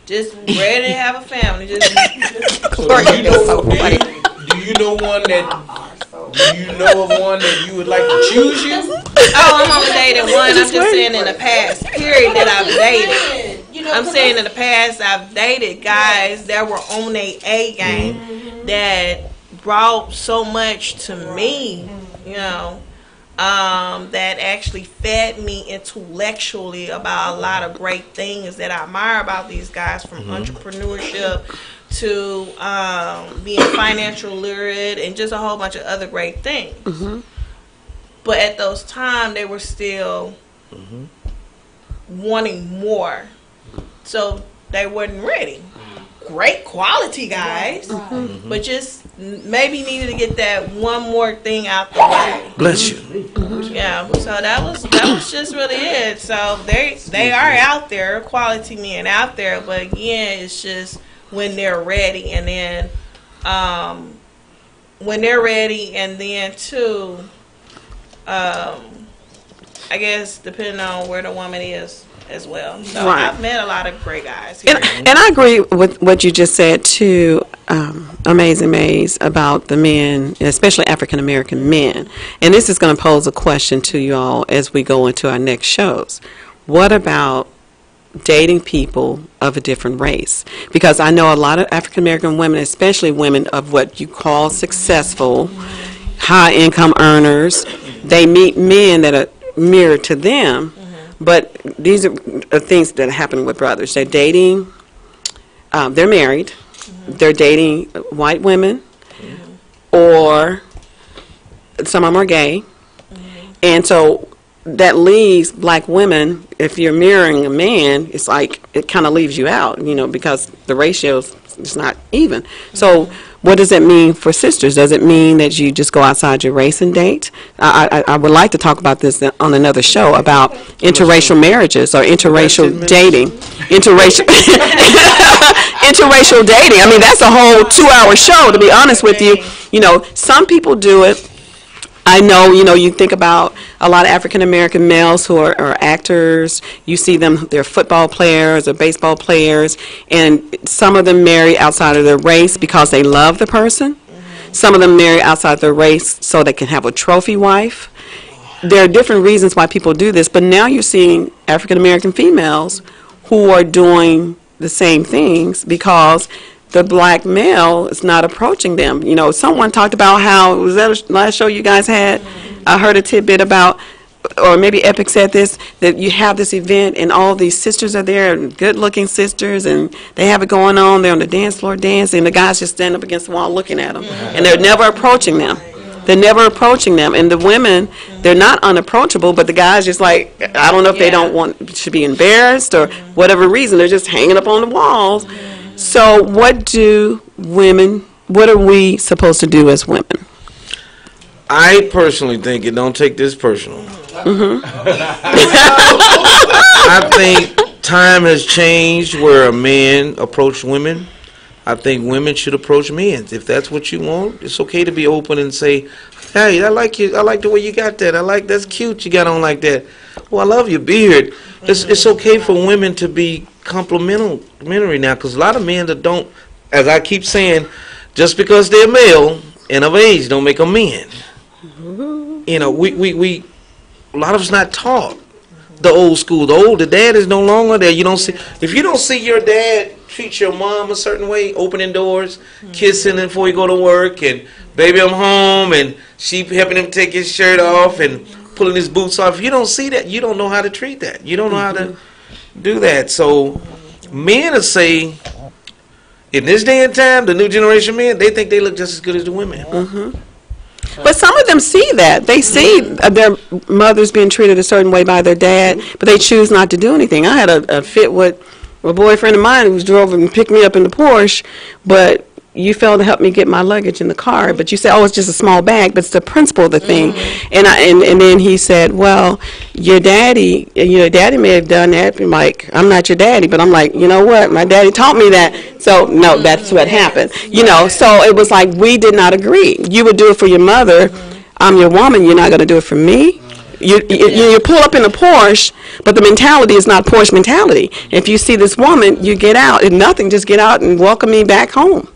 Just ready to have a family. Just so do you know one that you would like to choose you? Oh, I'm only dating one. I'm just saying in the past period that I've dated. I'm saying in the past I've dated guys that were on their A game that brought so much to me, you know. That actually fed me intellectually about a lot of great things that I admire about these guys, from entrepreneurship to being financial literate and just a whole bunch of other great things. But at those times, they were still wanting more, so they wasn't ready. Great quality guys, but just maybe needed to get that one more thing out the way. Bless you. Yeah, so that was just really it. So they are out there, quality men out there, but again, it's just when they're ready, and then when they're ready, and then too, I guess depending on where the woman is as well. So I've met a lot of great guys here. And I agree with what you just said too, Amazing Maze, about the men, especially African American men. And this is going to pose a question to you all as we go into our next shows. What about dating people of a different race? Because I know a lot of African American women, especially women of what you call successful, high income earners, they meet men that are mirrored to them. But these are things that happen with brothers. They're dating, they're married, they're dating white women, or some of them are gay. And so that leaves black women, if you're mirroring a man, it's like it kind of leaves you out, you know, because the ratio is not even. So what does that mean for sisters? Does it mean that you just go outside your race and date? I would like to talk about this on another show about interracial marriages or interracial dating. Interracial dating. I mean, that's a whole 2-hour show, to be honest with you. You know, some people do it. I know, you know, you think about a lot of African American males who are actors. You see them, they're football players or baseball players, and some of them marry outside of their race because they love the person. Some of them marry outside their race so they can have a trophy wife. There are different reasons why people do this, but now you're seeing African American females who are doing the same things because the black male is not approaching them. You know, someone talked about how, was that last show you guys had? I heard a tidbit about, or maybe Epic said this, that you have this event and all these sisters are there, good-looking sisters, and they have it going on. They're on the dance floor dancing, and the guys just stand up against the wall looking at them, and they're never approaching them. They're never approaching them. And the women, they're not unapproachable, but the guys just like, I don't know if they don't want to be embarrassed or whatever reason, they're just hanging up on the walls. So what are we supposed to do as women? I personally think, and don't take this personal, I think time has changed where a man approached women. I think women should approach men. If that's what you want, it's okay to be open and say, "Hey, I like you. I like the way you got that. That's cute. You got on like that. Well, I love your beard." It's okay for women to be complimentary now, because a lot of men that don't, as I keep saying, just because they're male and of age don't make them men. You know, we a lot of us not taught the old school. The dad is no longer there. You don't see, if you don't see your dad treat your mom a certain way, opening doors, kissing him before you go to work, and baby I'm home, and she helping him take his shirt off and pulling his boots off. If you don't see that, you don't know how to treat that. You don't know how to do that. So men will say, in this day and time, the new generation men, they think they look just as good as the women. But some of them see that. They see their mothers being treated a certain way by their dad, but they choose not to do anything. I had a fit with a boyfriend of mine who drove and picked me up in the Porsche, but you failed to help me get my luggage in the car. But you said, oh, it's just a small bag, but it's the principle of the thing. And then he said, well, your daddy may have done that. I'm like, I'm not your daddy, but I'm like, you know what? My daddy taught me that. So no, that's what happened. You know, so it was like we did not agree. You would do it for your mother. I'm your woman. You're not going to do it for me. You pull up in a Porsche, but the mentality is not Porsche mentality. If you see this woman, you get out. If nothing, just get out and welcome me back home.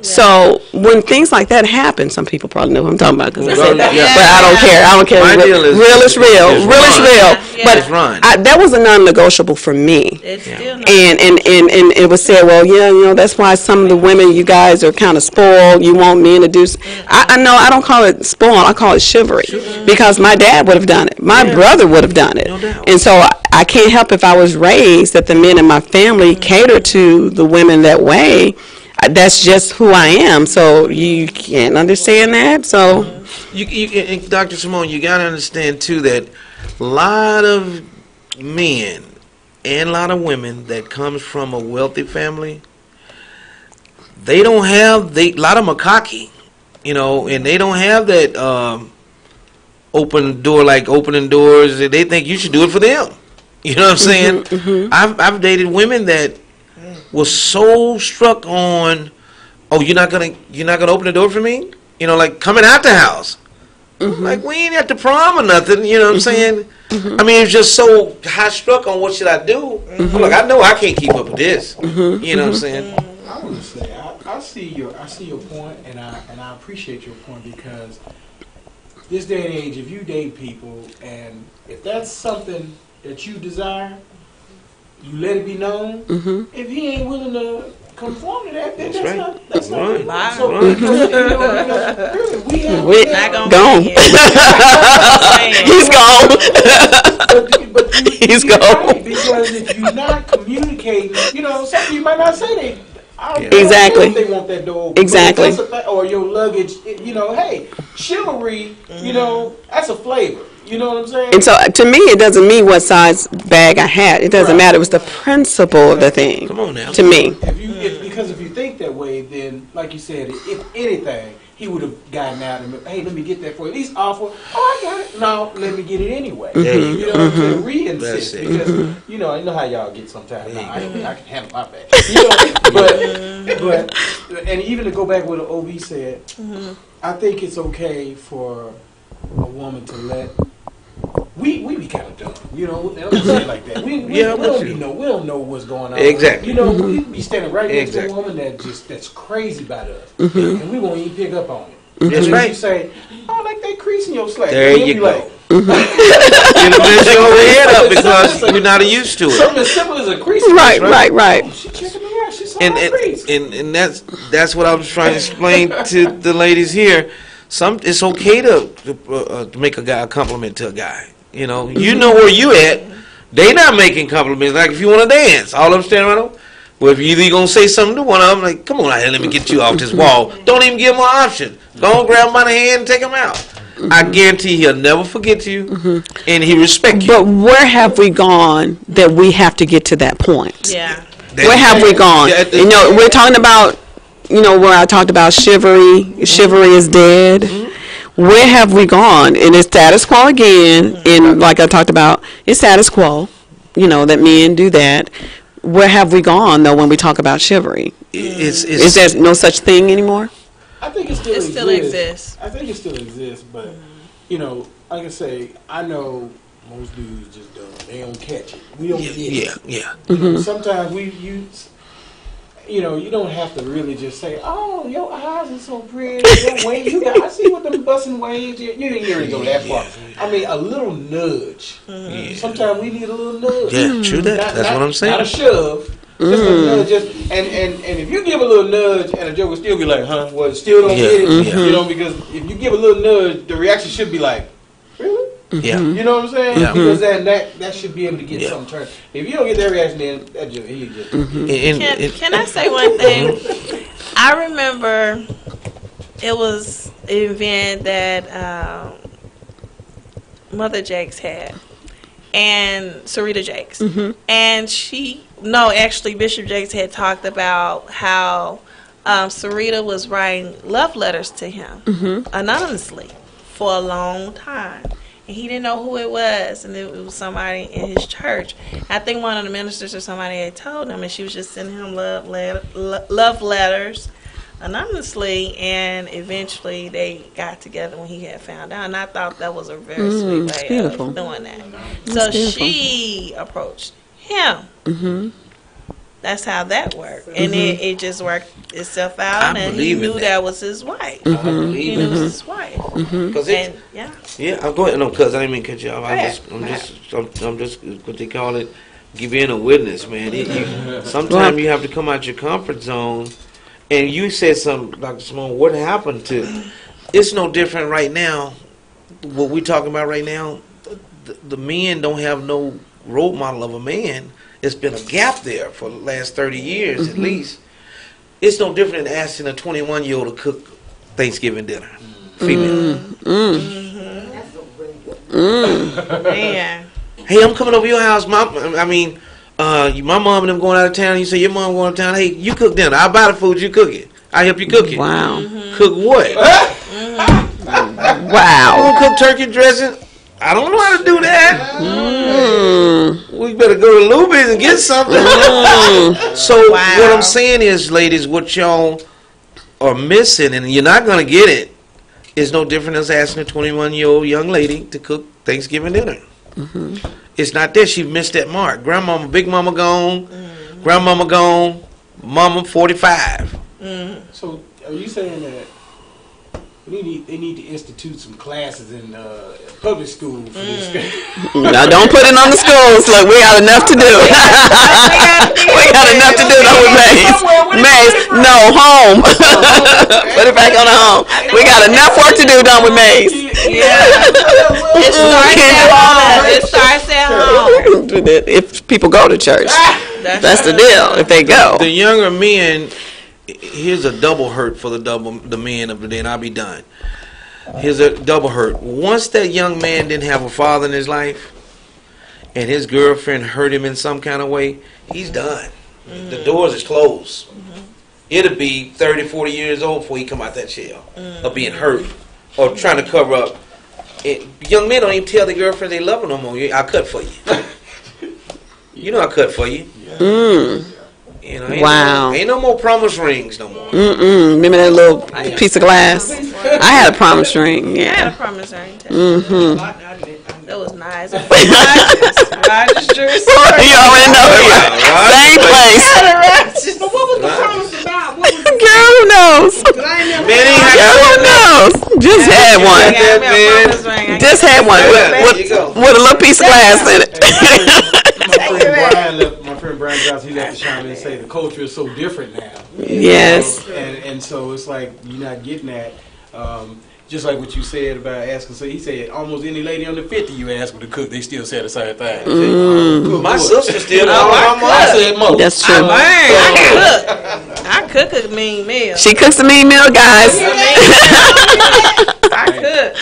So when things like that happen, some people probably know what I'm talking about because I said that. But I don't care. I don't care. My deal is real is real. Real is real. But that was a non-negotiable for me. It's still not. And it was said, well, yeah, you know, that's why some of the women, you guys are kind of spoiled. You want men to do. I know I don't call it spoiled. I call it chivalry because my dad would have done it. My brother would have done it. And so I can't help if I was raised that the men in my family cater to the women that way. That's just who I am. So you can't understand that. So and Dr. Simone, you got to understand too that a lot of men and a lot of women that comes from a wealthy family, they don't have, a lot of them are cocky, you know, and they don't have that open door, like opening doors. They think you should do it for them. You know what I'm saying? I've dated women that was so struck on, oh, you're not gonna open the door for me, you know, like coming out the house. Like we ain't at the prom or nothing, you know what I'm saying? I mean, it's just so high struck on what should I do. Look, I know I can't keep up with this. You know what I'm saying? I want to say I see your point, and I appreciate your point because this day and age, if you date people and if that's something that you desire, you let it be known. If he ain't willing to conform to that, then that's not right. So, really, we're gone. He's gone. But He's you're gone. right, because if you're not communicating, you know, something you might not say they. Exactly. If they want that door open. Exactly. Or your luggage, you know, hey, chivalry, you know, that's a flavor. You know what I'm saying? And so to me, it doesn't mean what size bag I had. It doesn't matter. It was the principle of the thing. Come on now. To me. Because if you think that way, then, like you said, if anything, he would have gotten out and, hey, let me get that for you. At least offer, oh, I got it. No, let me get it anyway. You know what I'm saying? Re-insist. Because, you know, I know how y'all get sometimes. No, I can handle my bag. You know, but, and even to go back what the OB said, I think it's okay for a woman to let. We be kind of dumb, you know. Don't say it like that. We don't know what's going on. Exactly. You know, we be standing right next to a woman that's crazy about us, and we won't even pick up on it. That's right. You say, "Oh, like they creasing your slack." There you go. You mess your head up because you're not used to it. Something as simple as a crease. Right. Oh, she checking me out. She saw my crease. And that's what I was trying to explain to the ladies here. It's okay to make a guy a compliment to a guy. You know where you at. They not making compliments. Like if you want to dance, all of them standing around. Well, if you either gonna say something to one of them, like, come on out here, let me get you off this wall. Don't even give him an option. Go grab him by the hand and take him out. I guarantee he'll never forget you, and he respect you. But where have we gone that we have to get to that point? Yeah. Where have we gone? You know, we're talking about, you know, where I talked about chivalry. Chivalry is dead. Where have we gone? And it's status quo again. And like I talked about, it's status quo. You know, that men do that. Where have we gone, though, when we talk about chivalry? Is there no such thing anymore? I think it still It exists. still exists. I think it still exists, but you know, like I say, I know most dudes just don't. They don't catch it. We don't get it. Yeah. You know, sometimes you know, you don't have to really just say, "Oh, your eyes are so pretty." Your waves, I see what them busting waves. You didn't really go that far. I mean, a little nudge. Sometimes we need a little nudge. Yeah, true that. That's what I'm saying. Not a shove. Just a nudge. And if you give a little nudge and a joke will still be like, "Huh?" Well, it still don't get it. You know, because if you give a little nudge, the reaction should be like, "Really?" Yeah. You know what I'm saying? Yeah. Because that should be able to get some turn. If you don't get that reaction, then that just he just. Can I say one thing? I remember it was an event that Mother Jakes had, and Sarita Jakes, and actually Bishop Jakes had talked about how Sarita was writing love letters to him anonymously for a long time. And he didn't know who it was, and it was somebody in his church. I think one of the ministers or somebody had told him, and she was just sending him love letters anonymously, and eventually they got together when he had found out. And I thought that was a very sweet way of doing that. So she approached him. That's how that worked, and it just worked itself out, and he knew that was his wife. He knew it was his wife. I'm going. No, cuz I didn't mean to cut you off. I'm just what they call it, give in a witness, man. Sometimes you have to come out your comfort zone, and you said something, Dr. Simone. What happened to? It's no different right now. What we're talking about right now, the men don't have no role model of a man. It's been a gap there for the last 30 years at least. It's no different than asking a 21-year-old to cook Thanksgiving dinner. Female. Man. Hey, I'm coming over your house. My mom and them going out of town. You say your mom going out of town. Hey, you cook dinner. I'll buy the food. You cook it. I help you cook it. Wow. Cook what? Wow. I'm gonna cook turkey dressing. I don't know how to do that. We better go to Luby's and get something. So what I'm saying is, ladies, what y'all are missing, and you're not going to get it, is no different as asking a 21-year-old young lady to cook Thanksgiving dinner. It's not that she missed that mark. Grandmama, big mama gone, grandmama gone, mama 45. So are you saying that they need to institute some classes in public school for this? Now, don't put it on the schools. Look, we got enough to do. We got enough to do with Maze. No, home. Put it back on the home. We got enough work to do done with Maze. It starts at home. If people go to church, that's the deal. If they go, the younger men. Here's a double hurt for the men of the day, and I'll be done. Here's a double hurt. Once that young man didn't have a father in his life, and his girlfriend hurt him in some kind of way, he's done. The doors is closed. It'll be 30, 40 years old before he come out that shell of being hurt or trying to cover up. Young men don't even tell their girlfriend they love them no more. I cut for you. You know I cut for you. You know, ain't no more promise rings no more. Remember that little piece of glass? I had a promise ring. Yeah. I had a promise ring too. That was nice. Rogers Jewelry. You already know it, right? Same place. But what was the promise about? Girl, who knows? Girl, who knows? Just had one. Just had one with a little piece of glass in it. My friend Brian Johnson, he left to chime in and say the culture is so different now. Yes. And so it's like you're not getting that. Just like what you said about asking. So he said almost any lady under 50 you ask her to cook, they still say the same thing. My sister still. I said most. That's true. I cook a mean meal. She cooks a mean meal, guys. I cook.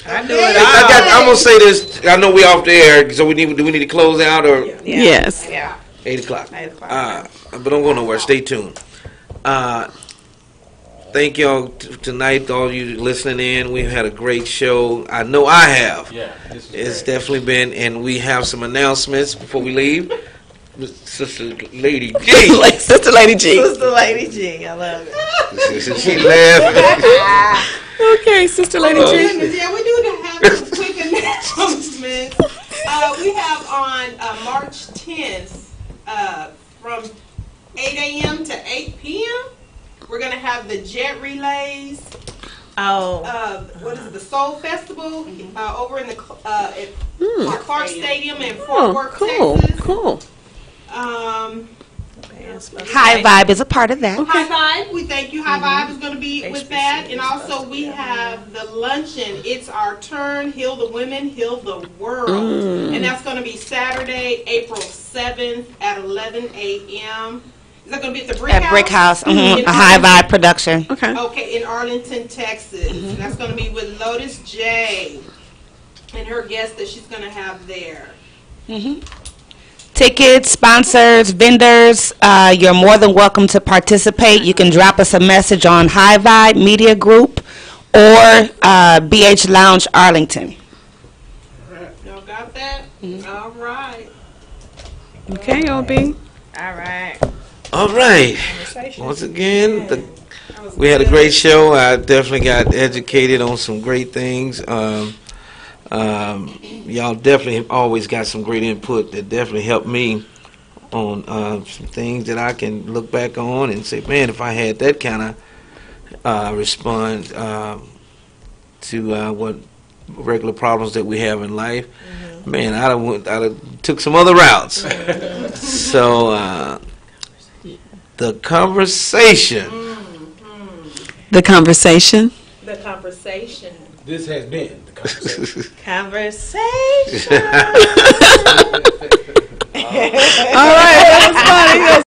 I do it all. I'm gonna say this. I know we off the air, so do we need to close out or? Yes. Yeah. 8 o'clock. 8 o'clock. But don't go nowhere. Stay tuned. Thank y'all tonight, all you listening in. We've had a great show. I know I have. Yeah. It's definitely been, and we have some announcements before we leave. Sister Lady G. Like Sister Lady G. Sister Lady G. I love it. She laughing. Okay, Sister Lady G. Yeah, we do have some quick announcements. We have on March 10th from 8 a.m. to 8 p.m. We're going to have the jet relays. What is it? The Soul Festival over in the at Clark Stadium in Fort Worth, Texas. Cool. HighVibe is a part of that. HighVibe, we thank you. HighVibe is going to be with that. And also we have the luncheon. It's our turn. Heal the women, heal the world. And that's going to be Saturday, April 7th at 11 a.m. Is that going to be at the Brick House? At Brick House, a HighVibe production. Okay, in Arlington, Texas. And that's going to be with Lotus J and her guest that she's going to have there. Tickets, sponsors, vendors, you're more than welcome to participate. You can drop us a message on HighVibe Media Group or BH Lounge Arlington. Y'all got that? All right. Okay, OB. All right. Once again, we had a great show. I definitely got educated on some great things. Y'all definitely have always got some great input that definitely helped me on some things that I can look back on and say, man, if I had that kind of respond to what regular problems that we have in life, man, I'd have took some other routes. So the conversation. The conversation. The conversation. This has been the conversation. Conversation. All right, that was funny.